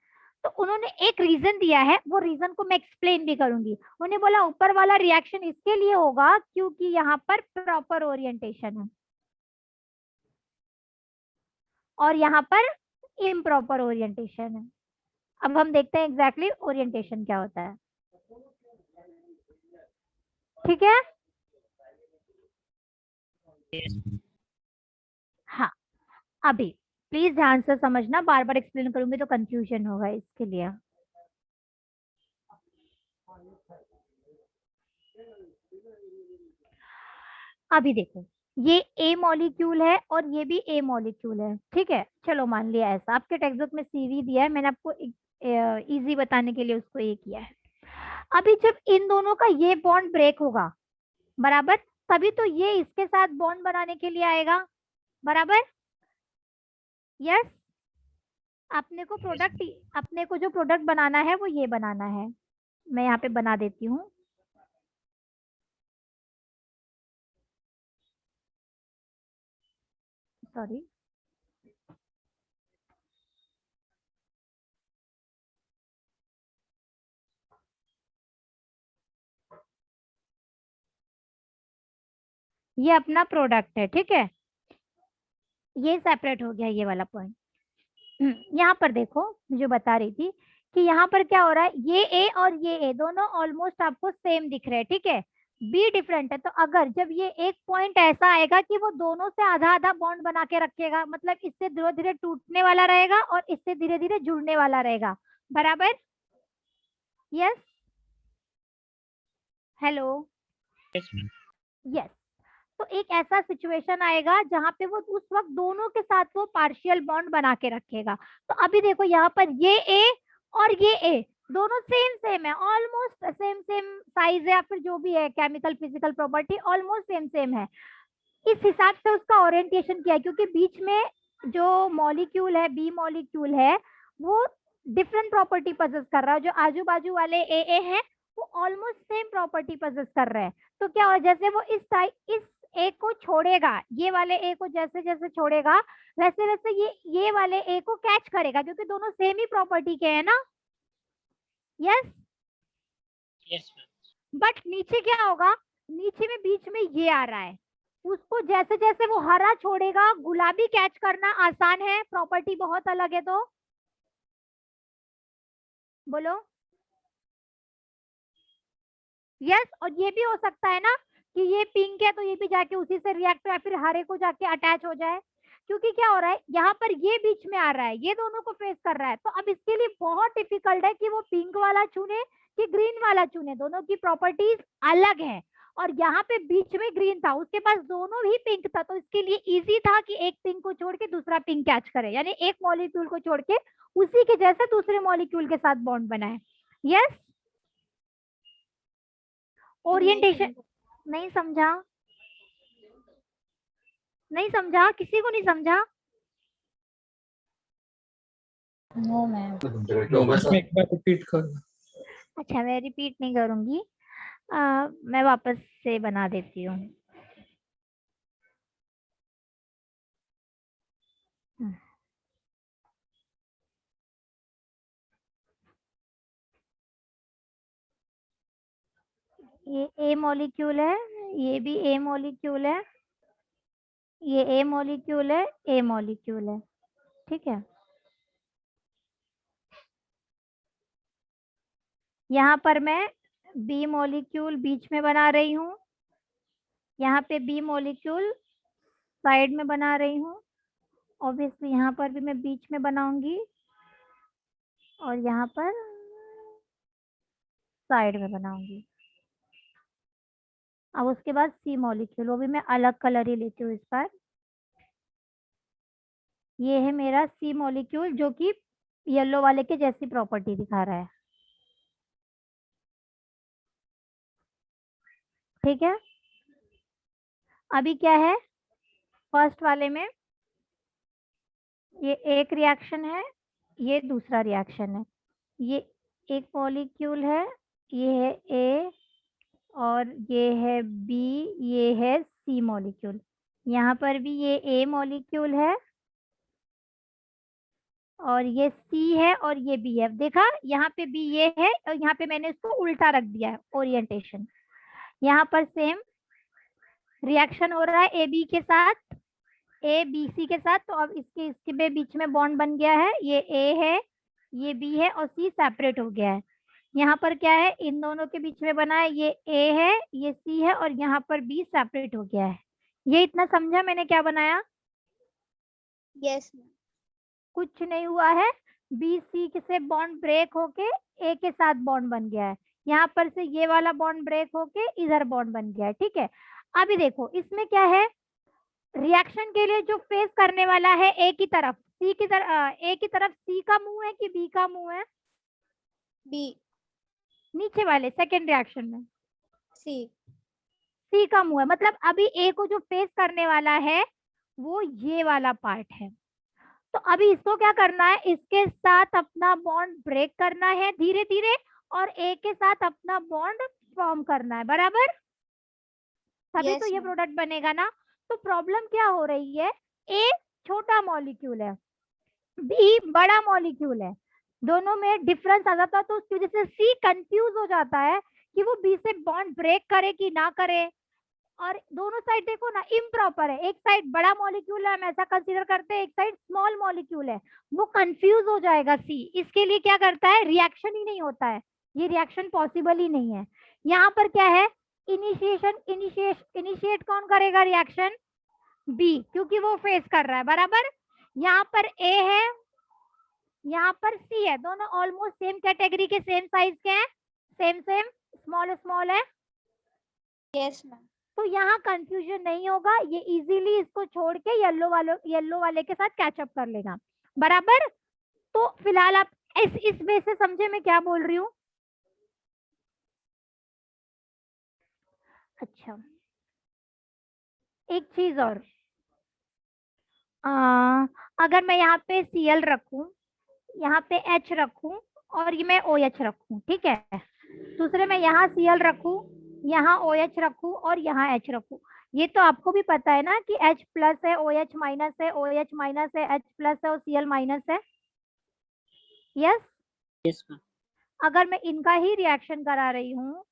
तो उन्होंने एक रीजन दिया है, वो रीजन को मैं एक्सप्लेन भी करूंगी। उन्होंने बोला ऊपर वाला रिएक्शन इसके लिए होगा क्योंकि यहाँ पर प्रॉपर ओरिएंटेशन है और यहाँ पर इम्प्रॉपर ओरिएंटेशन है। अब हम देखते हैं एग्जैक्टली ओरिएंटेशन क्या होता है, ठीक है? हाँ, अभी प्लीज ध्यान से समझना, बार बार एक्सप्लेन करूंगी तो कंफ्यूजन होगा, इसके लिए। अभी देखो, ये ए मॉलिक्यूल है और ये भी ए मॉलिक्यूल है, ठीक है? चलो मान लिया ऐसा, आपके टेक्स्ट बुक में सीवी दिया है, मैंने आपको इजी बताने के लिए उसको ये किया है। अभी जब इन दोनों का ये बॉन्ड ब्रेक होगा, बराबर, तभी तो ये इसके साथ बॉन्ड बनाने के लिए आएगा, बराबर? यस, अपने को जो प्रोडक्ट बनाना है वो ये बनाना है। मैं यहाँ पे बना देती हूँ। सॉरी, ये अपना प्रोडक्ट है, ठीक है? ये सेपरेट हो गया ये वाला पॉइंट। यहाँ पर देखो, जो बता रही थी कि यहाँ पर क्या हो रहा है, ये ए और ये ए दोनों ऑलमोस्ट आपको सेम दिख रहे हैं, ठीक है? बी डिफरेंट है। तो अगर जब ये एक पॉइंट ऐसा आएगा कि वो दोनों से आधा आधा बॉन्ड बना के रखेगा, मतलब इससे धीरे धीरे टूटने वाला रहेगा और इससे धीरे धीरे जुड़ने वाला रहेगा, बराबर? Yes, hello, yes. तो एक ऐसा सिचुएशन आएगा जहां पे वो उस वक्त दोनों के साथ वो पार्शियल बॉन्ड बना के रखेगा। तो अभी देखो यहाँ पर ये ए और ये ए दोनों सेम है, ऑलमोस्ट सेम साइज है या फिर जो भी है chemical physical property almost same है। इस हिसाब से उसका ओरिएंटेशन किया है, क्योंकि बीच में जो मॉलिक्यूल है बी मॉलिक्यूल है वो डिफरेंट प्रॉपर्टी पजेस कर रहा है। जो आजू बाजू वाले ए हैं वो ऑलमोस्ट सेम प्रॉपर्टी पोजेस कर रहे हैं। तो क्या हो, जैसे वो इस ए को छोड़ेगा, ये वाले ए को जैसे जैसे छोड़ेगा वैसे वैसे ये वाले ए को कैच करेगा, क्योंकि दोनों सेम ही प्रॉपर्टी के हैं ना। यस। Yes ma'am. बट नीचे क्या होगा, नीचे में बीच में ये आ रहा है, उसको जैसे जैसे वो हरा छोड़ेगा, गुलाबी कैच करना आसान है, प्रॉपर्टी बहुत अलग है। तो बोलो यस। और ये भी हो सकता है ना कि ये पिंक है तो ये भी जाके उसी से रिएक्ट या फिर हरे को जाके अटैच हो जाए, क्योंकि क्या हो रहा है यहाँ पर ये बीच में आ रहा है, ये दोनों को फेस कर रहा है। तो अब इसके लिए बहुत डिफिकल्ट है कि वो पिंक वाला चुने कि ग्रीन वाला चुने, दोनों की प्रॉपर्टीज अलग है। और यहाँ पे बीच में ग्रीन था, उसके पास दोनों ही पिंक था, तो इसके लिए इजी था कि एक पिंक को छोड़ के दूसरा पिंक कैच करे, यानी एक मॉलिक्यूल को छोड़ के उसी के जैसे दूसरे मॉलिक्यूल के साथ बॉन्ड बनाए। यस। ओरिएंटेशन नहीं समझा, नहीं समझा, किसी को नहीं समझा? No ma'am. एक बार रिपीट करो। अच्छा, मैं रिपीट नहीं करूंगी, मैं वापस से बना देती हूँ। ये ए मॉलिक्यूल है, ये भी ए मॉलिक्यूल है, ये ए मॉलिक्यूल है, ए मॉलिक्यूल है, ठीक है। यहाँ पर मैं बी मॉलिक्यूल बीच में बना रही हूँ, यहाँ पे बी मॉलिक्यूल साइड में बना रही हूँ, ऑब्वियसली यहाँ पर भी मैं बीच में बनाऊंगी और यहाँ पर साइड में बनाऊंगी। अब उसके बाद सी मॉलिक्यूल, वो भी मैं अलग कलर ही लेती हूँ इस बार। ये है मेरा सी मॉलिक्यूल जो कि येलो वाले के जैसी प्रॉपर्टी दिखा रहा है, ठीक है। अभी क्या है, फर्स्ट वाले में ये एक रिएक्शन है, ये दूसरा रिएक्शन है, ये एक मॉलिक्यूल है, ये है ए और ये है बी, ये है सी मॉलिक्यूल। यहाँ पर भी ये ए मॉलिक्यूल है और ये सी है और ये बी है। देखा, यहाँ पे भी ये है और यहाँ पे मैंने इसको उल्टा रख दिया है, ओरिएंटेशन। यहाँ पर सेम रिएक्शन हो रहा है ए बी के साथ, ए बी सी के साथ। तो अब इसके बीच में बॉन्ड बन गया है, ये ए है, ये बी है और सी सेपरेट हो गया है। यहाँ पर क्या है, इन दोनों के बीच में बना है, ये ए है, ये सी है और यहाँ पर बी सेपरेट हो गया है। ये इतना समझा मैंने क्या बनाया? यस। कुछ नहीं हुआ है, बी सी से बॉन्ड ब्रेक होके ए के साथ बॉन्ड बन गया है, यहाँ पर से ये वाला बॉन्ड ब्रेक होके इधर बॉन्ड बन गया है, ठीक है। अभी देखो इसमें क्या है, रिएक्शन के लिए जो फेस करने वाला है ए की तरफ, सी की तरफ, ए की तरफ सी का मुंह है कि बी का मुंह है? बी। नीचे वाले सेकेंड रिएक्शन में सी। सी का मुंह है, मतलब अभी ए को जो फेस करने वाला है वो ये वाला पार्ट है। तो अभी इसको क्या करना है, इसके साथ अपना बॉन्ड ब्रेक करना है धीरे धीरे और ए के साथ अपना बॉन्ड फॉर्म करना है, बराबर? तभी Yes, तो ये ma'am. प्रोडक्ट बनेगा ना। तो प्रॉब्लम क्या हो रही है, ए छोटा मॉलिक्यूल है, बी बड़ा मॉलिक्यूल है, दोनों में डिफरेंस आ जाता है, तो उसकी वजह से सी कंफ्यूज हो जाता है कि वो बी से बॉन्ड ब्रेक करे कि ना करे। और दोनों साइड देखो ना इम्प्रॉपर है, एक साइड बड़ा मॉलिक्यूल है हम ऐसा कंसीडर करते हैं, एक साइड स्मॉल मॉलिक्यूल है, वो कंफ्यूज हो जाएगा सी। इसके लिए क्या करता है, रिएक्शन ही नहीं होता है, ये रिएक्शन पॉसिबल ही नहीं है। यहाँ पर क्या है, इनिशिएट कौन करेगा रिएक्शन? बी, क्योंकि वो फेस कर रहा है, बराबर। यहाँ पर ए है, यहाँ पर सी है, दोनों ऑलमोस्ट सेम कैटेगरी के, सेम साइज के हैं, सेम स्मॉल स्मॉल है। Yes ma'am. तो यहाँ कंफ्यूजन नहीं होगा, ये इजीली इसको छोड़ के येलो वाले के साथ कैचअप कर लेगा, बराबर। तो फिलहाल आप इस वे से समझे मैं क्या बोल रही हूँ? अच्छा, एक चीज और, अगर मैं यहाँ पे Cl रखूं, यहाँ पे H रखूं और ये मैं OH रखूं, ठीक है, दूसरे में यहाँ Cl रखूं, यहाँ OH रखूं और यहाँ H रखूं। ये तो आपको भी पता है ना कि H प्लस है, OH माइनस है, OH माइनस है, H प्लस है और Cl माइनस है। Yes, yes ma'am. अगर मैं इनका ही रिएक्शन करा रही हूँ,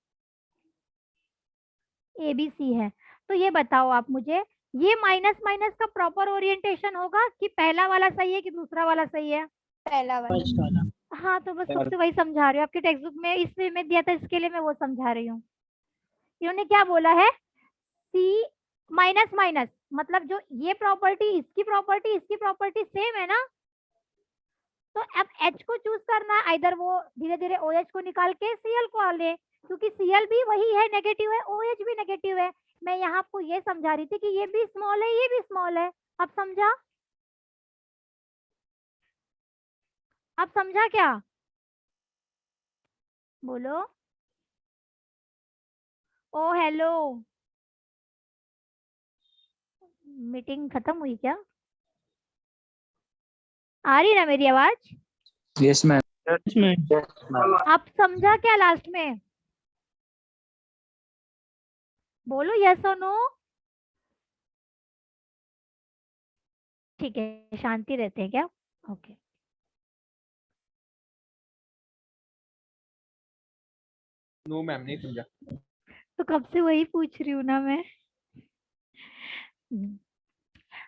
ABC है, तो ये बताओ आप मुझे, ये माइनस माइनस का प्रॉपर ओरिएंटेशन होगा कि पहला वाला सही है कि दूसरा वाला सही है? पहला वाला। फर्स्ट वाला। हाँ, तो बस सबसे वही समझा रही हूँ। आपके टेक्स्ट बुक में इस वे में दिया था, इसके लिए मैं वो समझा रही हूँ। इन्होंने क्या बोला है, C माइनस माइनस, मतलब जो ये प्रॉपर्टी इसकी प्रॉपर्टी सेम है ना, तो अब H को चूज करना है, इधर वो धीरे धीरे OH को निकाल के Cl को ले, क्योंकि Cl भी वही है, नेगेटिव है, OH भी नेगेटिव है। मैं यहाँ आपको ये समझा रही थी कि ये भी स्मॉल है, ये भी स्मॉल है। अब समझा? अब समझा क्या? बोलो। ओ हेलो, मीटिंग खत्म हुई क्या? आ रही ना मेरी आवाज? Yes ma'am. Yes ma'am. आप समझा क्या लास्ट में? बोलो यस और नो। ठीक है, शांति रहते हैं क्या? ओके। नो मैम, नहीं समझा। तो कब से वही पूछ रही हूँ ना मैं।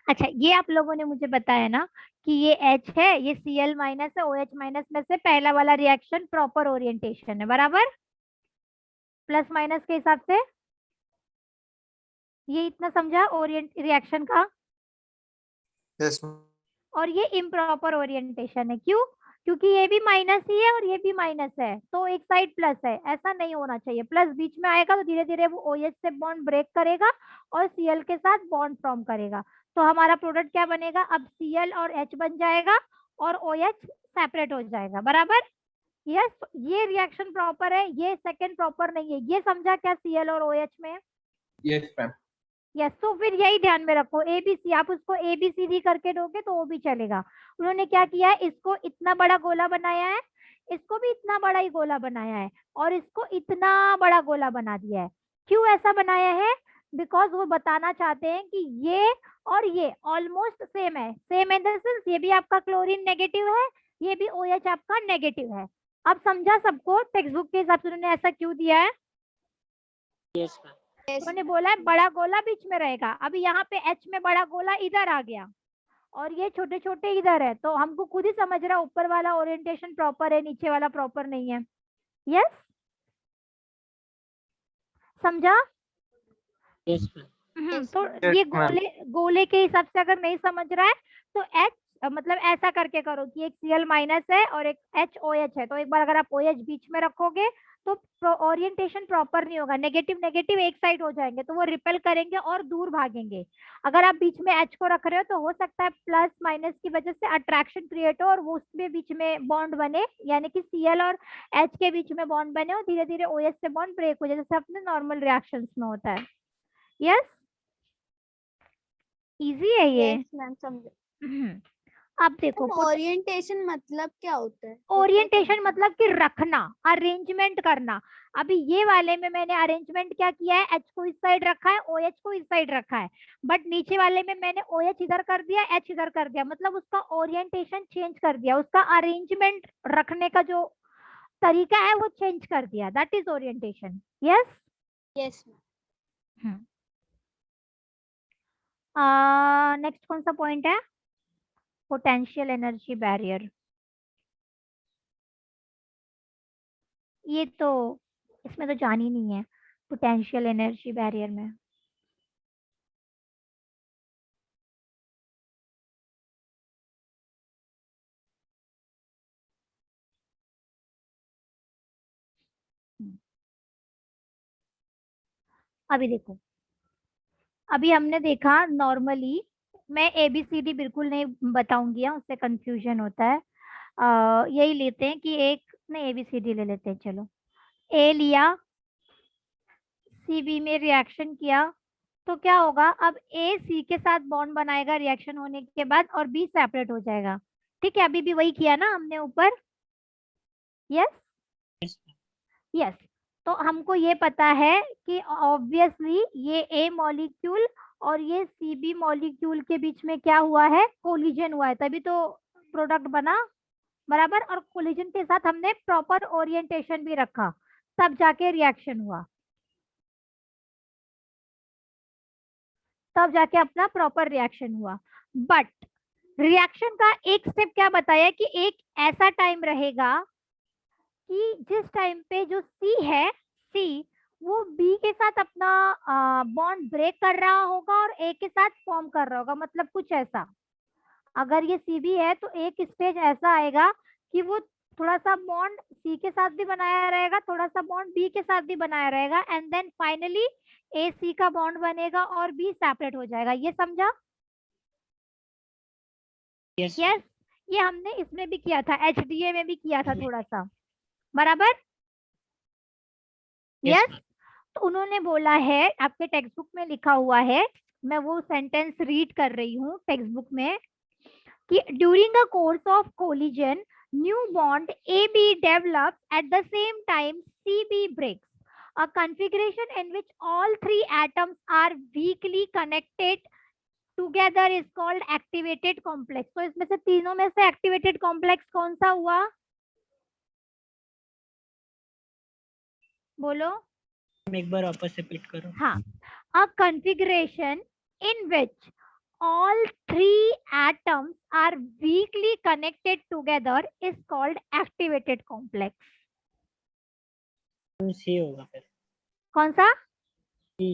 अच्छा, ये आप लोगों ने मुझे बताया ना कि ये H है, ये Cl माइनस है, OH माइनस में से पहला वाला रिएक्शन प्रॉपर ओरिएंटेशन है, बराबर? प्लस माइनस के हिसाब से ये इतना समझा ओरिएंट रिएक्शन का। यस और ये इम्प्रॉपर ओरिएंटेशन है, क्यों? क्योंकि ये भी माइनस ही है और ये भी माइनस है, तो एक साइड प्लस है, ऐसा नहीं होना चाहिए। प्लस बीच में आएगा तो धीरे धीरे वो OH से बॉन्ड ब्रेक करेगा और Cl के साथ बॉन्ड फॉर्म करेगा, तो हमारा प्रोडक्ट क्या बनेगा? अब Cl और H बन जाएगा और OH सेपरेट हो जाएगा, बराबर? यस, ये रिएक्शन प्रॉपर है, ये सेकंड प्रॉपर नहीं है। ये समझा क्या Cl और OH में? Yes ma'am. यस, तो फिर यही ध्यान में रखो, ABC, आप उसको ABCD करके दोगे तो वो भी चलेगा। उन्होंने क्या किया है, इसको इतना बड़ा गोला बनाया है, इसको भी इतना बड़ा ही गोला बनाया है, और इसको इतना बड़ा गोला बना दिया है। क्यों ऐसा बनाया है? बिकॉज वो बताना चाहते हैं कि ये और ये ऑलमोस्ट सेम है। सेम इन द सेंस, ये भी आपका क्लोरीन नेगेटिव है, ये भी OH आपका नेगेटिव है। अब समझा सबको? टेक्स्ट बुक के हिसाब से उन्होंने ऐसा क्यों दिया है? Yes ma'am. उन्होंने बोला है बड़ा गोला बीच में रहेगा। अभी यहाँ पे H में बड़ा गोला इधर आ गया और ये छोटे छोटे इधर है, तो हमको खुद ही समझ रहा है ऊपर वाला ओरिएंटेशन प्रॉपर है, नीचे वाला प्रॉपर नहीं है। यस, समझा? Yes ma'am. तो Yes, ये ma'am. गोले के हिसाब से अगर नहीं समझ रहा है तो H मतलब ऐसा करके करो कि एक Cl माइनस है और एक HOH है, तो एक बार अगर आप OH बीच में रखोगे तो ओरिएंटेशन प्रॉपर नहीं होगा, नेगेटिव नेगेटिव एक साइड हो जाएंगे, तो वो रिपेल करेंगे और दूर भागेंगे। अगर आप बीच में H को रख रहे हो तो हो सकता है प्लस माइनस की वजह से अट्रैक्शन क्रिएट हो और वो उसमें बीच में बॉन्ड बने, यानी कि Cl और H के बीच में बॉन्ड बने और धीरे धीरे OH से बॉन्ड ब्रेक हो जाए, जैसे अपने नॉर्मल रिएक्शंस में होता है। यस, इजी है ये। यस मैम, समझे। अब देखो, ओरिएंटेशन मतलब क्या होता है? ओरिएंटेशन मतलब कि रखना, अरेंजमेंट करना। अभी ये वाले में मैंने अरेंजमेंट क्या किया है, H को इस साइड रखा है, OH को इस साइड रखा है, बट नीचे वाले में मैंने OH इधर कर दिया, H इधर कर दिया, मतलब उसका ओरिएंटेशन चेंज कर दिया, उसका अरेंजमेंट रखने का जो तरीका है वो चेंज कर दिया, that is orientation. Yes, yes ma'am. Next कौन सा पॉइंट है? Potential energy barrier. ये तो इसमें तो जान ही नहीं है, पोटेंशियल एनर्जी बैरियर में। अभी देखो, अभी हमने देखा नॉर्मली, मैं ABCD बिल्कुल नहीं बताऊंगी, उससे कंफ्यूजन होता है। यही लेते हैं कि एक नहीं, ABCD ले लेते हैं, चलो। A लिया, CB में रिएक्शन किया, तो क्या होगा, अब A C के साथ बॉन्ड बनाएगा रिएक्शन होने के बाद और B सेपरेट हो जाएगा। ठीक है, अभी भी वही किया ना हमने ऊपर। यस यस, तो हमको ये पता है कि ऑब्वियसली ये ए मॉलिक्यूल और ये सीबी मॉलिक्यूल के बीच में क्या हुआ है, कोलिजन हुआ है, तभी तो प्रोडक्ट बना, बराबर। और कोलिजन के साथ हमने प्रॉपर ओरिएंटेशन भी रखा, तब जाके रिएक्शन हुआ, तब जाके अपना प्रॉपर रिएक्शन हुआ। बट रिएक्शन का एक स्टेप क्या बताया कि एक ऐसा टाइम रहेगा कि जिस टाइम पे जो सी है, सी वो बी के साथ अपना बॉन्ड ब्रेक कर रहा होगा और ए के साथ फॉर्म कर रहा होगा, मतलब कुछ ऐसा। अगर ये सी बी है तो एक स्टेज ऐसा आएगा कि वो थोड़ा सा बॉन्ड सी के साथ भी बनाया रहेगा, थोड़ा सा बॉन्ड बी के साथ भी बनाया रहेगा, एंड देन फाइनली ए सी का बॉन्ड बनेगा और बी सेपरेट हो जाएगा। ये समझा? यस यस, ये हमने इसमें भी किया था, एचडीए में भी किया था थोड़ा सा, बराबर। यस, तो उन्होंने बोला है, आपके टेक्स्ट बुक में लिखा हुआ है, मैं वो सेंटेंस रीड कर रही हूँ टेक्स्ट बुक में, कि during a course of collision new bond A B develops at the same time C B breaks, a configuration in which all three atoms are weakly connected together is called activated complex। तो इसमें से तीनों में से activated complex कौन सा हुआ, बोलो। एक बार वापस रिपीट करो। हाँ, a configuration in which all three atoms are weakly connected together is called activated complex। सी होगा फिर। कौन सा? सी।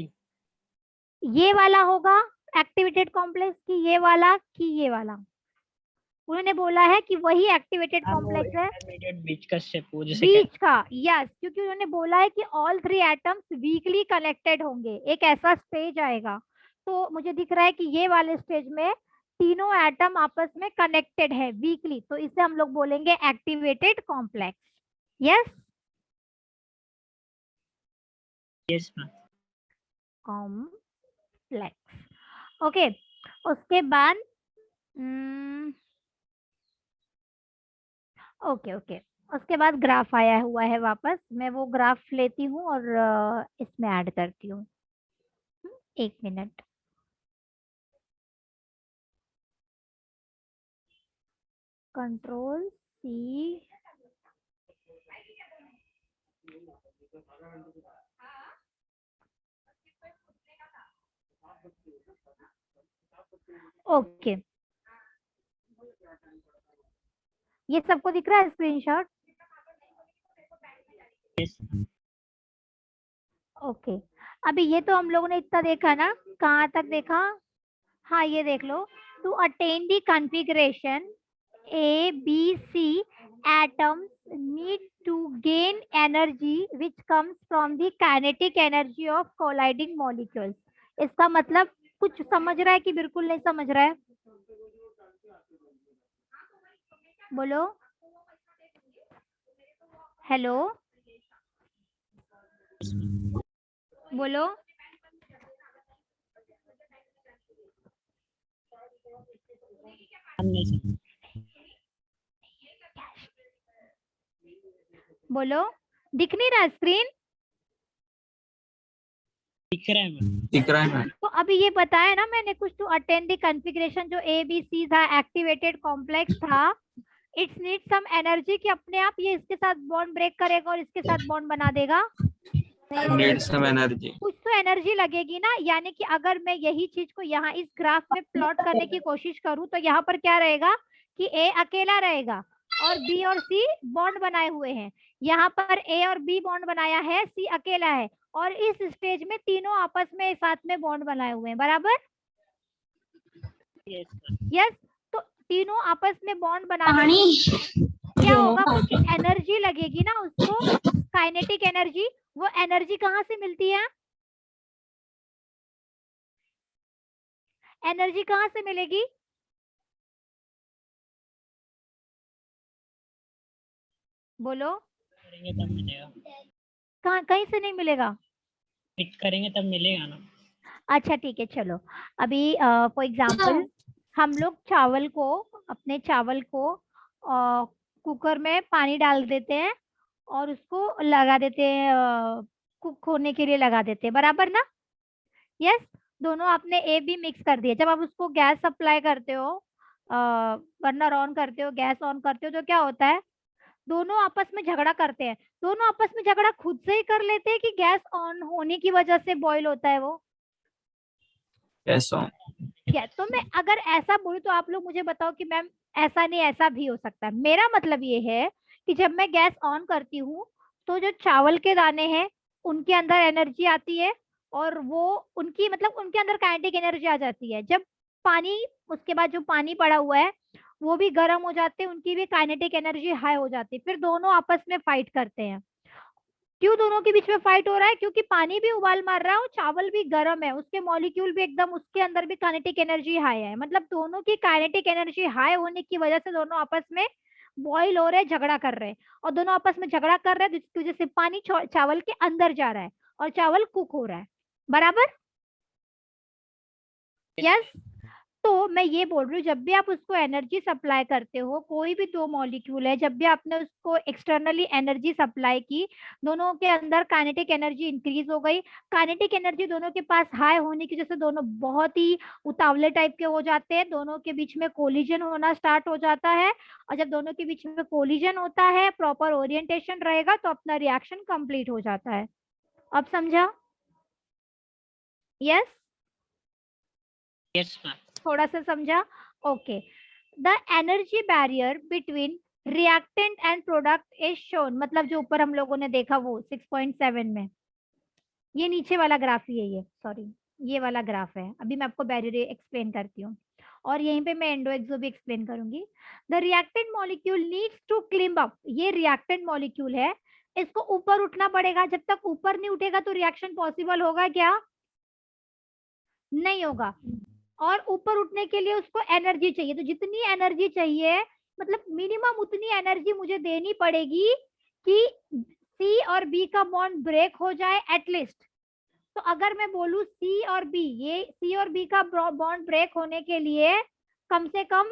ये वाला होगा एक्टिवेटेड कॉम्प्लेक्स की ये वाला कि ये वाला? उन्होंने बोला है कि वही एक्टिवेटेड कॉम्प्लेक्स है, इंटरमीडिएट बीच का स्टेप वो जैसे बीच का। यस, क्योंकि उन्होंने बोला है कि all three atoms weekly connected होंगे, एक ऐसा स्टेज आएगा। तो मुझे दिख रहा है कि ये वाले स्टेज में तीनों एटम आपस में कनेक्टेड है वीकली, तो इसे हम लोग बोलेंगे activated complex. Yes, yes complex. Okay, उसके बाद ओके ओके उसके बाद ग्राफ आया हुआ है वापस, मैं वो ग्राफ लेती हूँ और इसमें ऐड करती हूँ। एक मिनट, कंट्रोल सी, ओके, ये सबको दिख रहा है स्क्रीनशॉट? ओके, अभी ये तो हम लोगों ने इतना देखा ना, कहाँ तक देखा? हाँ, ये देख लो, to attain the configuration A, B, C atoms need to gain energy which comes from the kinetic energy of colliding molecules। इसका मतलब कुछ समझ रहा है कि बिल्कुल नहीं समझ रहा है? बोलो, हेलो, बोलो। बोलो, दिख नहीं रहा स्क्रीन? दिख रहा है मैम। दिख रहा है मैम। तो अभी ये बताया ना मैंने कुछ, टू अटेन द कॉन्फ़िगरेशन जो ए बी सी था, एक्टिवेटेड कॉम्प्लेक्स था, इट्स नीड सम एनर्जी, कि अपने आप ये इसके साथ बॉन्ड ब्रेक करेगा और इसके साथ बॉन्ड बना देगा। Need some energy. कुछ तो एनर्जी लगेगी ना, यानी कि अगर मैं यही चीज को यहाँ इस ग्राफ में प्लॉट करने की कोशिश करूँ तो यहाँ पर क्या रहेगा कि ए अकेला रहेगा और बी और सी बॉन्ड बनाए हुए हैं। यहाँ पर ए और बी बॉन्ड बनाया है, सी अकेला है, और इस स्टेज में तीनों आपस में साथ में बॉन्ड बनाए हुए हैं, बराबर। यस, तो तीनों आपस में बॉन्ड बनाने क्या होगा, कुछ एनर्जी लगेगी ना उसको, काइनेटिक एनर्जी। वो एनर्जी कहाँ से मिलती है? एनर्जी कहाँ से मिलेगी? बोलो, करेंगे तब मिलेगा। कहाँ, कहीं से नहीं मिलेगा? हिट करेंगे तब मिलेगा ना। अच्छा ठीक है, चलो अभी फॉर एग्जांपल हम लोग चावल को, अपने चावल को कुकर में पानी डाल देते हैं और उसको लगा देते हैं, कुक होने के लिए लगा देते हैं, बराबर ना? यस, दोनों आपने ए बी मिक्स कर दिए। जब आप उसको गैस सप्लाई करते हो, बर्नर ऑन करते हो, गैस ऑन करते हो, तो क्या होता है, दोनों आपस में झगड़ा करते हैं। दोनों आपस में झगड़ा खुद से ही कर लेते हैं कि गैस ऑन होने की वजह से बॉईल होता है वो? Yes, sir. क्या तो मैं अगर ऐसा बोलूं तो आप लोग मुझे बताओ कि मैम ऐसा नहीं, ऐसा भी हो सकता है। मेरा मतलब ये है कि जब मैं गैस ऑन करती हूँ तो जो चावल के दाने हैं उनके अंदर एनर्जी आती है, और वो उनकी मतलब उनके अंदर काइनेटिक एनर्जी आ जाती है। जब पानी, उसके बाद जो पानी पड़ा हुआ है वो भी गर्म हो जाते हैं, उनकी भी काइनेटिक एनर्जी हाई हो जाती है, फिर दोनों आपस में फाइट करते हैं। क्यों दोनों के बीच में फाइट हो रहा है? क्योंकि पानी भी उबाल मार रहा है और चावल भी गर्म है, उसके मॉलिक्यूल भी एकदम, उसके अंदर भी काइनेटिक एनर्जी हाई है। मतलब दोनों की काइनेटिक एनर्जी हाई होने की वजह से दोनों आपस में बॉईल हो रहे हैं, झगड़ा कर रहे हैं, और दोनों आपस में झगड़ा कर रहे हैं जिसकी वजह से पानी चावल के अंदर जा रहा है और चावल कुक हो रहा है, बराबर? यस। तो मैं ये बोल रही हूँ, जब भी आप उसको एनर्जी सप्लाई करते हो, कोई भी दो मॉलिक्यूल है, जब भी आपने उसको एक्सटर्नली एनर्जी सप्लाई की, दोनों के अंदर काइनेटिक एनर्जी इंक्रीज हो गई। काइनेटिक एनर्जी दोनों के पास हाई होने की वजह से दोनों बहुत ही उतावले टाइप के हो जाते हैं, दोनों के बीच में कोलिजन होना स्टार्ट हो जाता है, और जब दोनों के बीच में कोलिजन होता है, प्रॉपर ओरिएंटेशन रहेगा, तो अपना रिएक्शन कंप्लीट हो जाता है। अब समझा? Yes, yes ma'am. थोड़ा सा समझा? Okay. The energy barrier between reactant and product is shown, मतलब जो ऊपर हम लोगों ने देखा वो 6.7 में, ये नीचे वाला ग्राफ ही है, ये सॉरी ये वाला ग्राफ है। अभी मैं आपको बैरियर एक्सप्लेन करती हूँ, और यहीं पे मैं एंडो एक्सो भी एक्सप्लेन करूंगी। The reactant molecule needs to climb up, ये रिएक्टेंट मॉलिक्यूल है, इसको ऊपर उठना पड़ेगा। जब तक ऊपर नहीं उठेगा तो रिएक्शन पॉसिबल होगा क्या? नहीं होगा। और ऊपर उठने के लिए उसको एनर्जी चाहिए, तो जितनी एनर्जी चाहिए, मतलब मिनिमम उतनी एनर्जी मुझे देनी पड़ेगी कि सी और बी का बॉन्ड ब्रेक हो जाए एटलीस्ट। तो अगर मैं बोलूं सी और बी, ये सी और बी का बॉन्ड ब्रेक होने के लिए कम से कम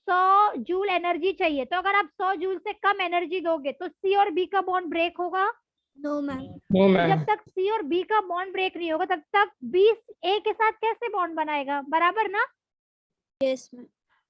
100 जूल एनर्जी चाहिए, तो अगर आप 100 जूल से कम एनर्जी दोगे तो सी और बी का बॉन्ड ब्रेक होगा? No ma'am. नो तो मैम। जब तक सी और बी का बॉन्ड ब्रेक नहीं होगा तब तक बी ए के साथ कैसे बॉन्ड बनाएगा, बराबर ना? Yes ma'am.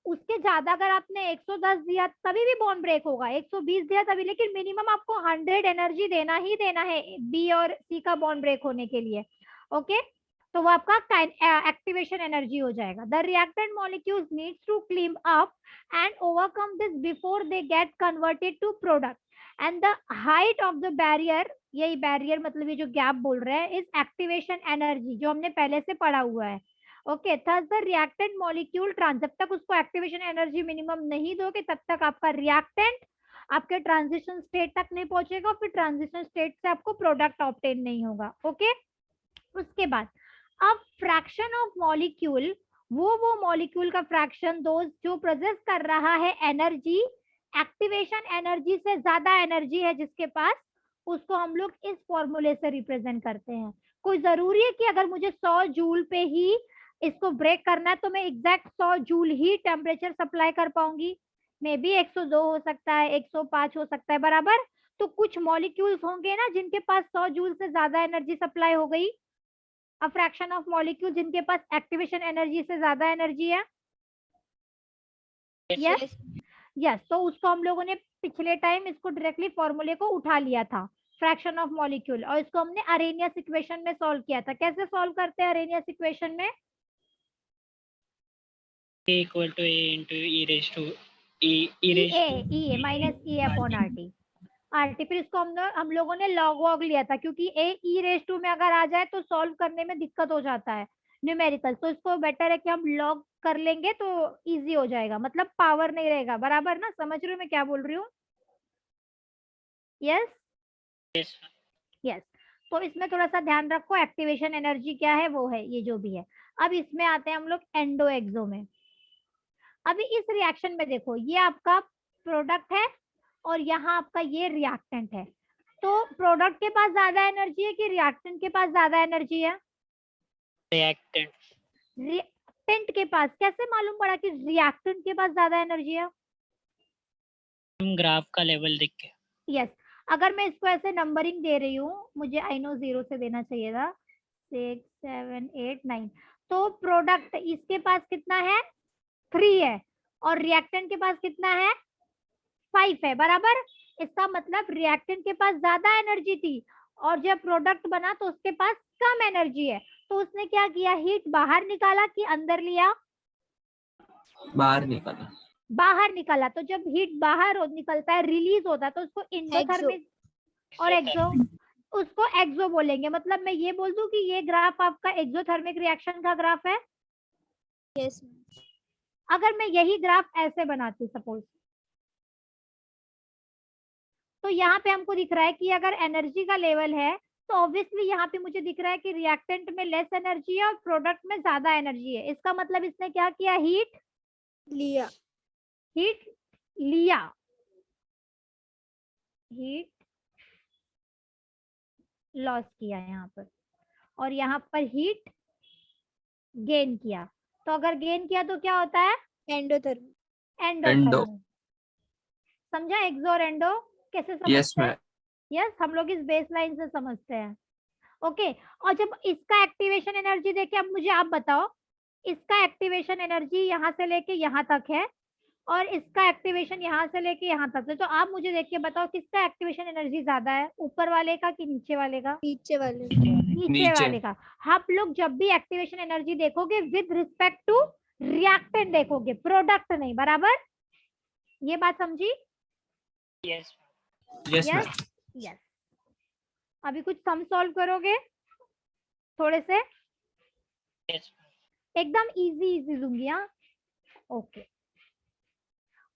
उसके ज्यादा अगर आपने 110 दिया तभी भी बॉन्ड ब्रेक होगा, 120 दिया तभी, लेकिन मिनिमम आपको 100 एनर्जी देना ही देना है बी और सी का बॉन्ड ब्रेक होने के लिए। ओके, तो वो आपका एक्टिवेशन एनर्जी हो जाएगा। The reactant molecules needs to climb up and overcome this before they get converted to product, and the height of the barrier, यही बैरियर मतलब ये जो गैप बोल रहे हैं, इज एक्टिवेशन एनर्जी, जो हमने पहले से पढ़ा हुआ है। Okay, thus the reactant molecule जब तक उसको एक्टिवेशन एनर्जी मिनिमम नहीं दोगे तब तक आपका रिएक्टेंट आपके ट्रांजिशन स्टेट तक नहीं पहुंचेगा, फिर ट्रांजिशन स्टेट से आपको प्रोडक्ट ऑब्टेन नहीं होगा। ओके, उसके बाद अब फ्रैक्शन ऑफ मॉलिक्यूल, वो मॉलिक्यूल का फ्रैक्शन जो प्रोसेस कर रहा है एनर्जी, एक्टिवेशन एनर्जी से ज्यादा एनर्जी है जिसके पास, उसको हम लोग इस फॉर्मूले से रिप्रेजेंट करते हैं। कोई जरूरी है कि अगर मुझे 100 जूल पे ही इसको ब्रेक करना है तो मैं एग्जैक्ट 100 जूल ही टेम्परेचर सप्लाई कर पाऊंगी? मे बी 102 हो सकता है, 105 हो सकता है, बराबर? तो कुछ मॉलिक्यूल्स होंगे ना जिनके पास 100 जूल से ज्यादा एनर्जी सप्लाई हो गई, अ फ्रैक्शन ऑफ मॉलिक्यूल जिनके पास एक्टिवेशन एनर्जी से ज्यादा एनर्जी है। यस यस, तो उसको हम लोगों ने पिछले टाइम इसको डायरेक्टली फॉर्मूले को उठा लिया था, फ्रैक्शन ऑफ मॉलिक्यूल, और इसको हमने अरेनियस इक्वेशन में सॉल्व किया था। कैसे सॉल्व करते हैं अरेनियस इक्वेशन में? A equal to A into e raised to A minus E upon RT, फिर इसको हम लोगों ने लॉग वॉग लिया था, क्योंकि ए ई रेस टू में अगर आ जाए तो सॉल्व करने में दिक्कत हो जाता है न्यूमेरिकल, तो इसको बेटर है कि हम लॉग कर लेंगे तो इजी हो जाएगा, मतलब पावर नहीं रहेगा, बराबर ना? समझ रहे हो मैं क्या बोल रही हूँ? Yes yes yes. तो इसमें थोड़ा सा ध्यान रखो, एक्टिवेशन एनर्जी क्या है, वो है ये जो भी है। अब इसमें आते हैं हम लोग एंडो एक्सो में। अभी इस रिएक्शन में देखो, ये आपका प्रोडक्ट है और यहाँ आपका ये रिएक्टेंट है, तो प्रोडक्ट के पास ज्यादा एनर्जी है कि रिएक्टेंट के पास ज्यादा एनर्जी है? reactant रिएक्टेंट के पास। कैसे मालूम पड़ा कि रिएक्टेंट के पास ज्यादा एनर्जी है? ग्राफ का लेवल देख के। यस, अगर मैं इसको ऐसे नंबरिंग दे रही हूँ, मुझे आई नो 0 से देना चाहिए था, 6 7 8 9, तो प्रोडक्ट इसके पास कितना है, 3 है, और रिएक्टेंट के पास कितना है, 5 है, बराबर। इसका मतलब रिएक्टेंट के पास ज्यादा एनर्जी थी, और जब प्रोडक्ट बना तो उसके पास कम एनर्जी है, तो उसने क्या किया, हीट बाहर निकाला कि अंदर लिया, बाहर निकाला। बाहर निकाला। तो जब हीट बाहर निकलता है, रिलीज होता है, तो उसको इंडोथर्मिक और एक्सो, उसको एक्सो बोलेंगे। मतलब मैं ये बोल दूं कि ये ग्राफ आपका एक्सोथर्मिक रिएक्शन का ग्राफ है। यस अगर मैं यही ग्राफ ऐसे बनाती सपोज, तो यहाँ पे हमको दिख रहा है कि अगर एनर्जी का लेवल है, तो ऑब्वियसली यहाँ पे मुझे दिख रहा है कि रिएक्टेंट में लेस एनर्जी है और प्रोडक्ट में ज्यादा एनर्जी है। इसका मतलब इसने क्या किया, हीट लिया लिया, हीट लॉस किया यहाँ पर, और यहाँ पर हीट गेन किया। तो अगर गेन किया तो क्या होता है, एंडोथर्मिक। एंडोथर्मिक। समझा एक्सो और एंडो कैसे यस समझते हैं? मैम। यस, हम लोग इस बेस लाइन से समझते हैं। ओके, और जब इसका एक्टिवेशन एनर्जी देखे, अब मुझे आप बताओ, इसका एक्टिवेशन एनर्जी यहाँ से लेके यहाँ तक है, और इसका एक्टिवेशन यहाँ से लेके यहाँ तक है, तो आप मुझे देख के बताओ किसका एक्टिवेशन एनर्जी ज्यादा है, ऊपर वाले का कि नीचे वाले का? नीचे वाले। नीचे नीचे। वाले का। आप लोग जब भी एक्टिवेशन एनर्जी देखोगे विद रिस्पेक्ट टू रिएक्टेंट देखोगे, प्रोडक्ट नहीं, बराबर। ये बात समझी? Yes yes ma'am. यस। अभी कुछ सम सॉल्व करोगे थोड़े से? एकदम इजी इजी दूंगी, हाँ। ओके।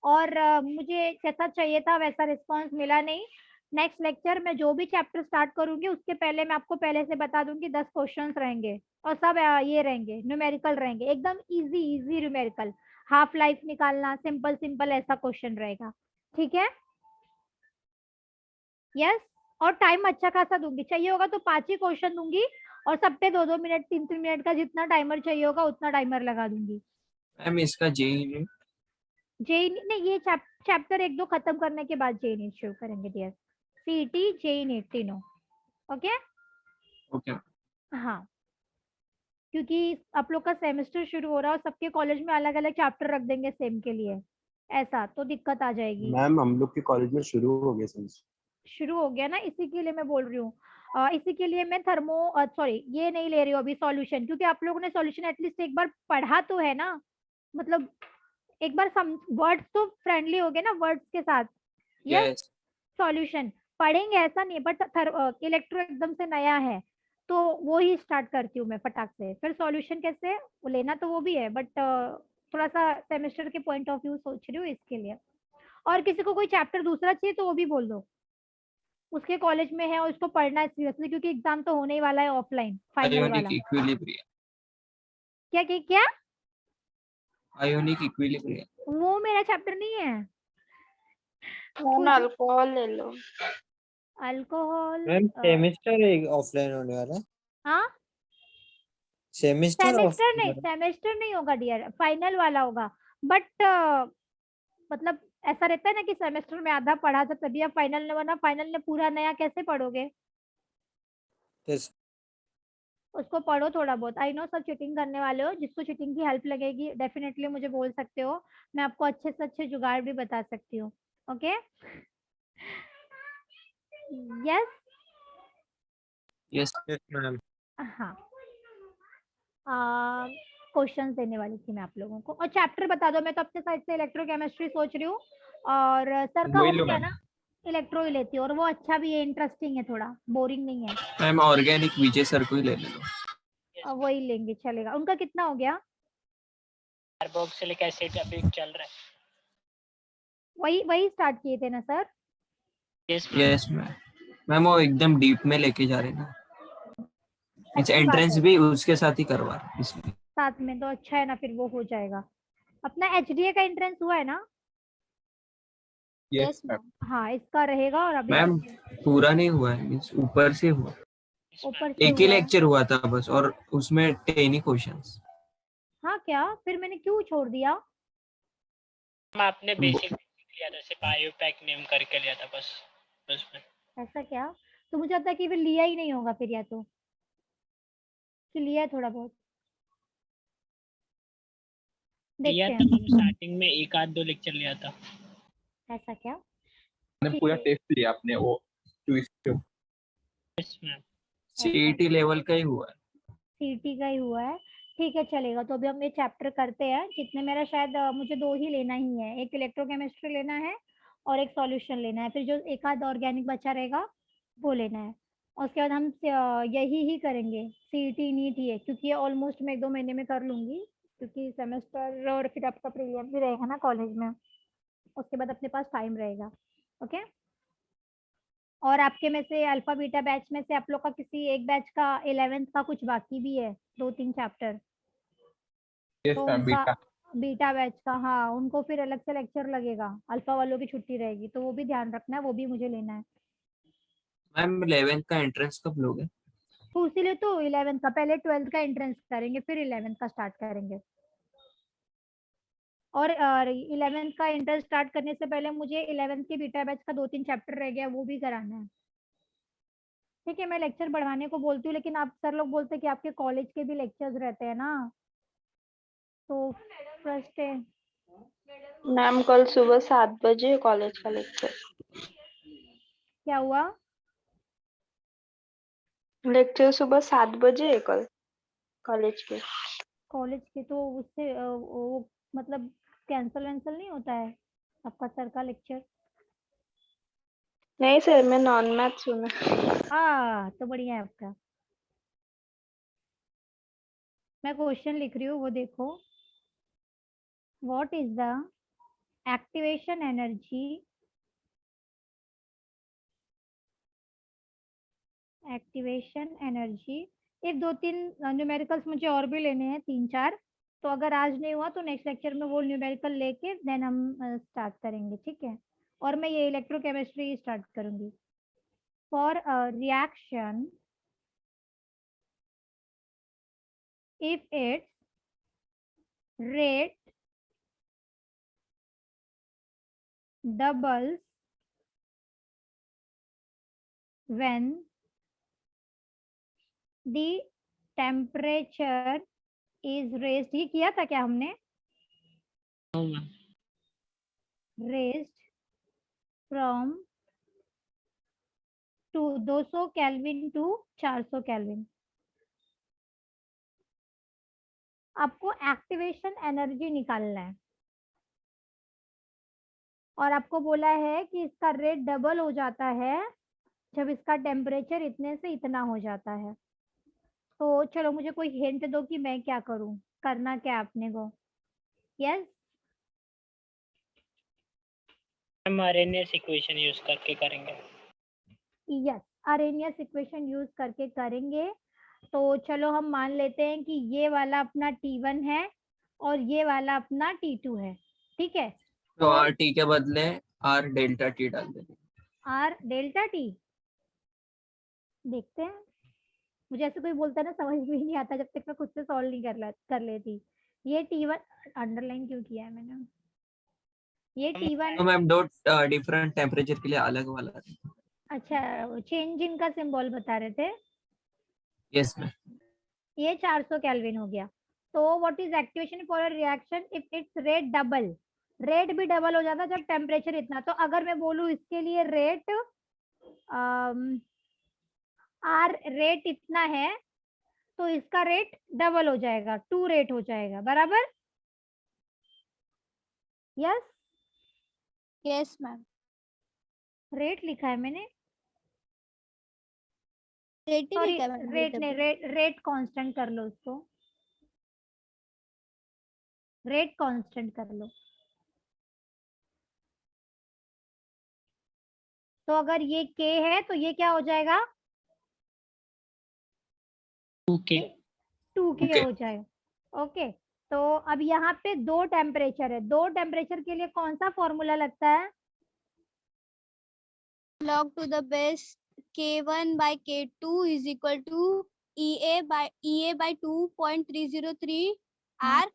और मुझे जैसा चाहिए था वैसा रिस्पांस मिला नहीं। नेक्स्ट लेक्चर में जो भी चैप्टर स्टार्ट करूंगी उसके पहले मैं आपको पहले से बता दूंगी 10 क्वेश्चंस रहेंगे, और सब ये रहेंगे, न्यूमेरिकल रहेंगे, एकदम easy easy numerical, half life निकालना, सिंपल सिंपल ऐसा क्वेश्चन रहेगा, ठीक है? यस। और टाइम अच्छा खासा दूंगी, चाहिए होगा तो 5 ही क्वेश्चन दूंगी, और सब पे 2-2 मिनट 3-3 मिनट का जितना टाइमर चाहिए होगा उतना टाइमर लगा दूंगी। मैम इसका जेई जेई नहीं, ये चैप्टर 1-2 खत्म करने के बाद जेई नीट शुरू करेंगे डियर, सीईटी जेई नीट तीनों। Okay okay. हाँ, क्योंकि आप लोग का सेमेस्टर शुरू हो रहा है और सबके कॉलेज में अलग अलग चैप्टर रख देंगे सेम के लिए, ऐसा तो दिक्कत आ जाएगी। मैम हम लोग के कॉलेज में शुरू हो गया सेमेस्टर। शुरू हो गया ना, इसी के लिए मैं बोल रही हूँ। इसी के लिए मैं सॉरी ये नहीं ले रही हूँ अभी सॉल्यूशन, क्योंकि आप लोगों ने सॉल्यूशन एटलीस्ट एक बार पढ़ा तो है ना, मतलब एक बार वर्ड्स तो फ्रेंडली हो गए ना वर्ड्स के साथ। यस। सॉल्यूशन पढ़ेंगे ऐसा नहीं, बट इलेक्ट्रो एकदम से नया है तो वो ही स्टार्ट करती हूँ मैं फटाक से, फिर सॉल्यूशन कैसे वो लेना तो वो भी है, बट थोड़ा सा सेमेस्टर के पॉइंट ऑफ व्यू सोच रही हूँ इसके लिए। और किसी को कोई चैप्टर दूसरा चाहिए तो वो भी बोल दो, उसके कॉलेज में है और उसको पढ़ना है सीरियसली, क्योंकि एग्जाम तो होने ही वाला है ऑफलाइन फाइनल वाला। Ionic equilibrium. क्या क्या क्या? Ionic equilibrium. वो मेरा चैप्टर नहीं है। अल्कोहल ले लो। अल्कोहल सेमेस्टर ऑफलाइन होने वाला है। हाँ, सेमेस्टर सेमेस्टर नहीं होगा डियर, फाइनल वाला होगा। बट मतलब ऐसा रहता है ना कि सेमेस्टर में आधा पढ़ा था तभी आप फाइनल ने, वरना फाइनल ने पूरा नया कैसे पढ़ोगे? यस उसको पढ़ो थोड़ा बहुत। आई नो सब चीटिंग करने वाले हो, जिसको चीटिंग की हेल्प लगेगी डेफिनेटली मुझे बोल सकते हो, मैं आपको अच्छे से अच्छे जुगाड़ भी बता सकती हूँ। Okay yes yes ma'am. हाँ, क्वेश्चंस देने वाली थी मैं आप लोगों को, और चैप्टर बता दो। मैं तो अपने साइड से इलेक्ट्रोकेमिस्ट्री सोच रही हूँ, और सर का वही हो लो गया मैम। ना, इलेक्ट्रो ही लेती हूँ, और वो अच्छा भी है, इंटरेस्टिंग है, थोड़ा बोरिंग नहीं है। मैम ऑर्गेनिक विजय सर को ही ले लो। वही लेंगे, चलेगा। उनका कितना हो गया? कार्बोक्सिलिक एसिड अभी चल रहा है। वही स्टार्ट किए थे ना सर? Yes ma'am. मैम वो एकदम डीप में लेके जा रहे हैं ना, इट्स अच्छी बात एंट्रेंस है, भी उसके साथ ही करवा रहे हैं इसलिए। साथ में तो अच्छा है ना, फिर वो हो जाएगा। अपना एचडीए का एंट्रेंस हुआ है ना? Yes ma'am. हाँ, इसका रहेगा। और अभी मैम पूरा नहीं हुआ है, मींस ऊपर से हुआ, ऊपर से एक ही हुआ है। लेक्चर हुआ था बस, और उसमें 10 ही क्वेश्चंस। हाँ क्या? फिर मैंने क्यों छोड़ दिया? आपने बेसिक लिया था, सिर्फ आयु पैक नेम करके लिया था बस उसमें। ऐसा क्या? तो मुझे लगता है कि फिर लिया ही नहीं होगा फिर, या तो कि लिया है थोड़ा बहुत, लिया देखते था हैं। मैम, स्टार्टिंग में एक आध दो लेक्चर लिया था। ऐसा क्या? मैंने ठीक पूरा है, टेस्ट लिया आपने वो क्विज के। Yes ma'am. सीईटी लेवल का ही हुआ है। सीटी का ही हुआ है। ठीक है, चलेगा। तो अभी हम ये चैप्टर करते हैं। कितने, मेरा शायद मुझे 2 ही लेना ही है, एक इलेक्ट्रोकेमिस्ट्री लेना है और एक सॉल्यूशन लेना है, फिर जो एक आध ऑर्गेनिक बचा रहेगा वो लेना है। और उसके बाद हम यही ही करेंगे, सीईटी नीट ही है, क्योंकि ये ऑलमोस्ट मैं 1-2 महीने में कर लूंगी, क्योंकि सेमेस्टर और फिर आपका प्रीलियम भी रहेगा ना कॉलेज में, उसके बाद अपने पास टाइम रहेगा। ओके। और आपके में से अल्फा बीटा बैच में से आप लोग का किसी एक बैच का 11th का कुछ बाकी भी है, 2-3 चैप्टर, यस तो मैम, उनका बीटा। बीटा बैच का, हाँ, उनको फिर अलग से लेक्चर लगेगा। अल्फा वालों की छुट्टी रहेगी, तो वो भी ध्यान रखना है, वो भी मुझे लेना है। मैम 11th का एंट्रेंस कब लोगे? तो इसीलिए तो 11th का, पहले 12th का एंट्रेंस करेंगे, फिर 11th का स्टार्ट करेंगे। और 11th का एंट्रेंस स्टार्ट करने से पहले मुझे 11th के बीटा बैच का 2-3 चैप्टर रह गया, वो भी कराना है। ठीक है, मैं लेक्चर बढ़वाने को बोलती हूँ, लेकिन आप सर लोग बोलते हैं कि आपके कॉलेज के भी लेक्चर्स रहते हैं ना, तो फर्स्ट है। मैम कल सुबह 7 बजे कॉलेज का लेक्चर। क्या हुआ? लेक्चर सुबह 7 बजे है कल कॉलेज के। कॉलेज के तो उससे वो मतलब कैंसल वैंसल नहीं होता है आपका सर का लेक्चर? नहीं सर, मैं नॉन मैथ सुना। तो बढ़िया है आपका। मैं क्वेश्चन लिख रही हूँ, वो देखो। What is the activation energy एक 2-3 न्यूमेरिकल्स मुझे और भी लेने हैं, 3-4। तो अगर आज नहीं हुआ तो नेक्स्ट लेक्चर में वो न्यूमेरिकल लेके देन हम स्टार्ट करेंगे, ठीक है? और मैं ये इलेक्ट्रोकेमिस्ट्री स्टार्ट करूंगी। For reaction if its rate doubles when the temperature is raised, ये किया था क्या हमने? No ma'am. raised from 200 kelvin to 400 kelvin. आपको एक्टिवेशन एनर्जी निकालना है, और आपको बोला है कि इसका रेट डबल हो जाता है जब इसका टेम्परेचर इतने से इतना हो जाता है। तो चलो मुझे कोई हिंट दो कि मैं क्या करूं, करना क्या आपने को? यस, हम आरएनएस इक्वेशन यूज करके करेंगे। यस, आरएनएस इक्वेशन यूज करके करेंगे। तो चलो हम मान लेते हैं कि ये वाला अपना T1 है और ये वाला अपना T2 है, ठीक है? तो आर टी के बदले आर डेल्टा टी डाल देंगे। आर डेल्टा टी, देखते हैं। मुझे ऐसे कोई बोलता है ना, समझ में ही नहीं आता जब तक मैं खुद से सॉल्व नहीं कर लेती। ये T1 अंडरलाइन क्यों किया है मैंने? ये T1, तो मैम दो डिफरेंट टेम्परेचर के लिए अलग वाला। अच्छा, चेंज इनका सिंबल बता रहे थे। Yes ma'am. ये 400 केल्विन हो गया। तो what is activation for a reaction if it's rate double? Rate भी डबल हो जाता जब टेम्परेचर इतना। तो अगर मैं बोलूं इसके लिए रेट आर रेट इतना है, तो इसका रेट डबल हो जाएगा, 2 रेट हो जाएगा, बराबर? Yes, yes ma'am. रेट लिखा है मैंने, रेट ही सॉरी लिखा है मैम, रेट नहीं, रेट कांस्टेंट कर लो उसको, रेट कांस्टेंट कर लो। तो अगर ये के है तो ये क्या हो जाएगा? ओके। 2K Okay. हो जाएगा। ओके। तो अब यहाँ पे 2 टेम्परेचर है, 2 टेम्परेचर के लिए कौन सा फॉर्मूला लगता है? log to the base K1 by K2 is equal to EA by 2.303 R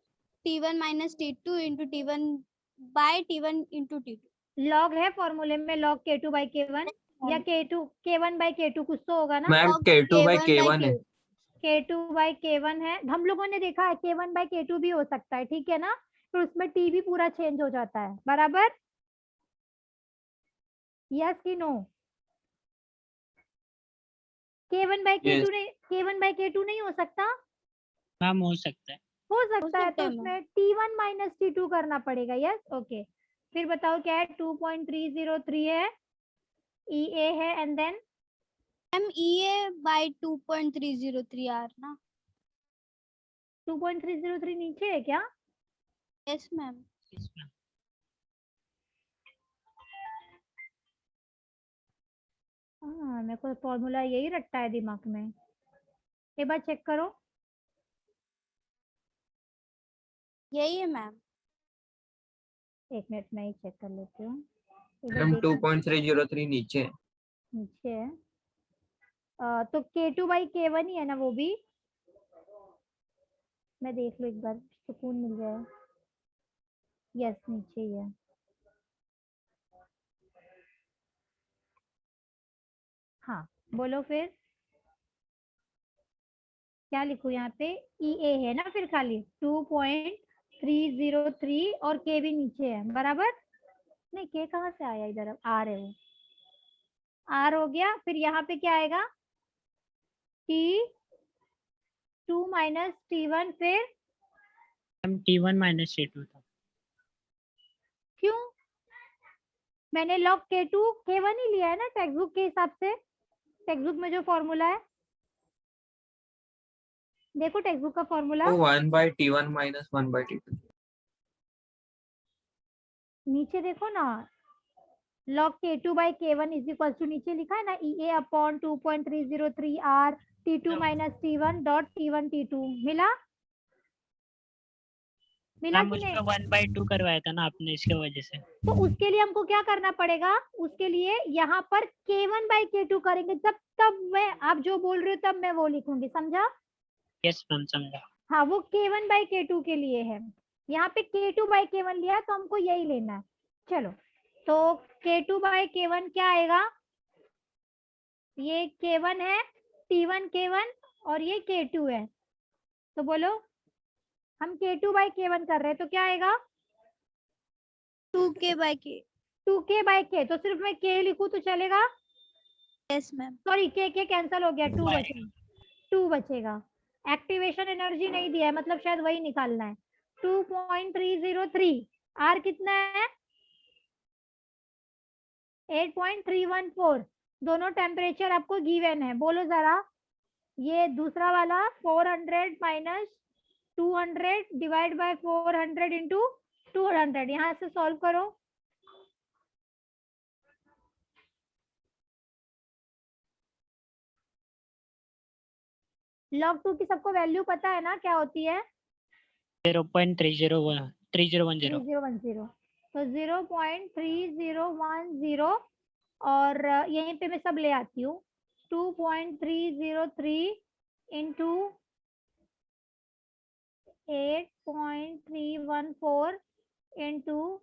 T1 minus T2 into T1 by T1 into T2। Log है फॉर्मूले में, लॉग K2 by K1। या K2 K1 by K2 कुछ तो होगा ना। मैम और K2 by K1 by K1 है। K2 by K1 है, हम लोगों ने देखा है K1 by K2 भी हो सकता है, ठीक है ना, तो उसमें T भी पूरा चेंज हो जाता है, बराबर। यस कि no? K1 by K2 Yes. नहीं, K1 by K2 नहीं हो सकता? मैम हो सकता है। हो सकता है, तो सकता है उसमें T1 माइनस T2 करना पड़ेगा। Yes, okay. फिर बताओ क्या है, 2.303 है, EA है, and then ma'am EA by 2.303 R ना। 2.303 नीचे है क्या? Yes ma'am. Yes, ma'am. हाँ, मेरे को फॉर्मूला यही रटता है दिमाग में। एक बार चेक करो। यही है मैम। एक मिनट में ही चेक कर लेती हूँ। एक बार मैम देख लो, 2.303 नीचे है। नीचे है। तो K2 by K1 ही है ना वो भी? मैं देख लो एक बार, सुकून मिल जाए। यस, नीचे ही है। हाँ, बोलो फिर क्या लिखूं यहाँ पे? EA है ना फिर खाली 2.303 और K भी नीचे है, बराबर। नहीं, K कहाँ से आया इधर? अब R है, वो R हो गया। फिर यहाँ पे क्या आएगा? T2 माइनस T1, फिर मैम T1 माइनस T2 था। क्यों? मैंने log K2 K1 ही लिया है ना टेक्स्ट बुक के हिसाब से, टेक्स्ट बुक में जो फॉर्मूला है, देखो टेक्स्ट बुक का फॉर्मूला तो 1 by T1 minus 1 by T2। नीचे देखो ना, log K2 by K1 is equal to, नीचे लिखा है ना EA upon 2.303 R T2 minus T1 dot T1 T2। मिला? मिला मैम कि उसमें नहीं? 1/2 करवाया था ना आपने, इसके वजह से। तो उसके लिए हमको क्या करना पड़ेगा? उसके लिए यहाँ पर K1 by K2 करेंगे, जब तब मैं, आप जो बोल रहे हो तब मैं वो लिखूंगी, समझा? यस मैम, समझा। हाँ, वो K1 by K2 के लिए है। यहाँ पे K2 by K1 लिया है, तो हमको यही लेना है। चलो, तो K2 by K1 क्या आएगा? ये K1 है, T1 K1 और ये K2 है। तो बोलो, हम K2 by K1 कर रहे हैं, तो क्या आएगा? 2K by K। 2K by K। तो सिर्फ मैं K लिखूं तो चलेगा? Yes ma'am. Sorry, K cancel हो गया, 2 बचेगा, 2 बचेगा। एक्टिवेशन एनर्जी नहीं दिया है, मतलब शायद वही निकालना है। 2.303 R कितना है? 8.314। दोनों टेम्परेचर आपको गिवन है, बोलो जरा। ये दूसरा वाला 400 माइनस 200 डिवाइड बाय 400 इंटू 200, यहाँ से सॉल्व करो। log 2 की सबको वैल्यू पता है ना क्या होती है? 0.3010। 3010। तो 0.3010 और यहीं पे मैं सब ले आती हूँ। 2.303 इंटू 8.314 इंटू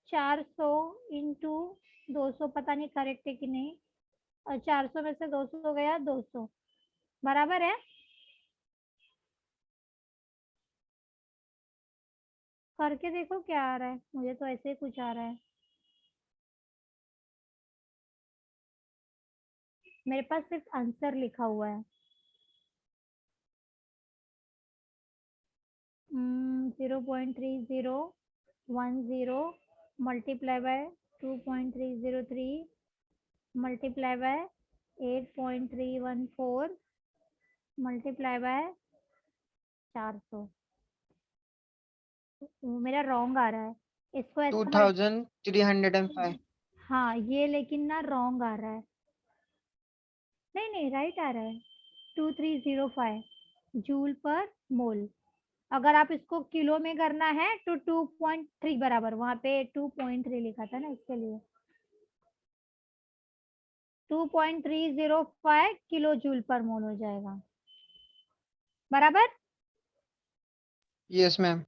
400 इंटू 200, पता नहीं करेक्ट है कि नहीं, और 400 में से 200 गया, 200 बराबर है। करके देखो क्या आ रहा है, मुझे तो ऐसे ही कुछ आ रहा है। मेरे पास सिर्फ आंसर लिखा हुआ है। 0.3010 multiply by 2.303 multiply by 8.314 multiply by 400। मेरा रॉन्ग आ रहा है, इसको ऐसे 2305। हाँ, ये लेकिन ना रॉन्ग आ रहा है। नहीं नहीं, राइट आ रहा है, 2305 जूल पर मोल। अगर आप इसको किलो में करना है तो 2.3 बराबर, वहां पे 2.3 लिखा था ना, इसके लिए 2.305 किलो जूल पर मोल हो जाएगा, बराबर। Yes ma'am.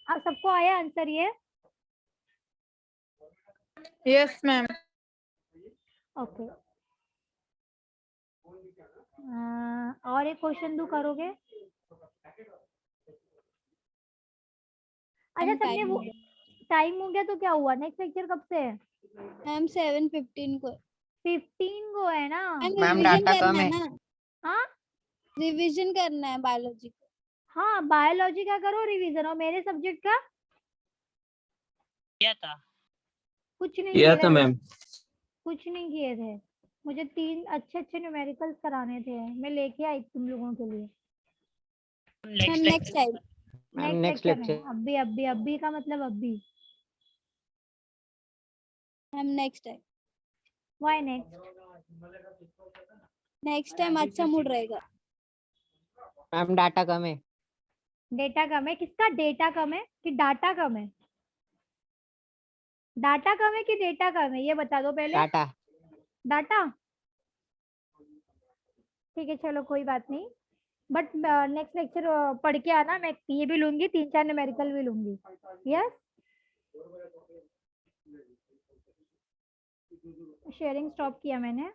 आप सबको आया आंसर ये? Yes ma'am. ओके, और एक क्वेश्चन दो करोगे? अच्छा मैम, सबने time वो हो गया। टाइम हो गया तो क्या हुआ? नेक्स्ट लेक्चर कब से है? मैम 7:15 को। 15 को है ना? मैम, रिवीजन डाटा करना कम है है। ना, हाँ रिवीजन करना है बायोलॉजी को। हाँ, बायोलॉजी का करो रिवीजन, और मेरे सब्जेक्ट का किया था। कुछ नहीं किया किया था था, मैम। कुछ नहीं किए थे। मुझे 3 अच्छे अच्छे न्यूमेरिकल्स कराने थे, मैं लेके आई तुम लोगों के लिए। Ma'am next time. Ma'am next next lecture है, लेक्चर। अभी का मतलब अभी। Ma'am next time. Why next? Next time अच्छा मूड रहेगा। मैम डाटा कम है। डेटा कम है? किसका डेटा कम है कि डाटा कम है? डाटा कम है कि डेटा कम है, ये बता दो पहले। डाटा। डाटा, ठीक है चलो कोई बात नहीं, बट नेक्स्ट लेक्चर पढ़ के आना, मैं ये भी लूंगी, 3-4 न्यूमेरिकल भी लूंगी। यस, शेयरिंग स्टॉप किया मैंने।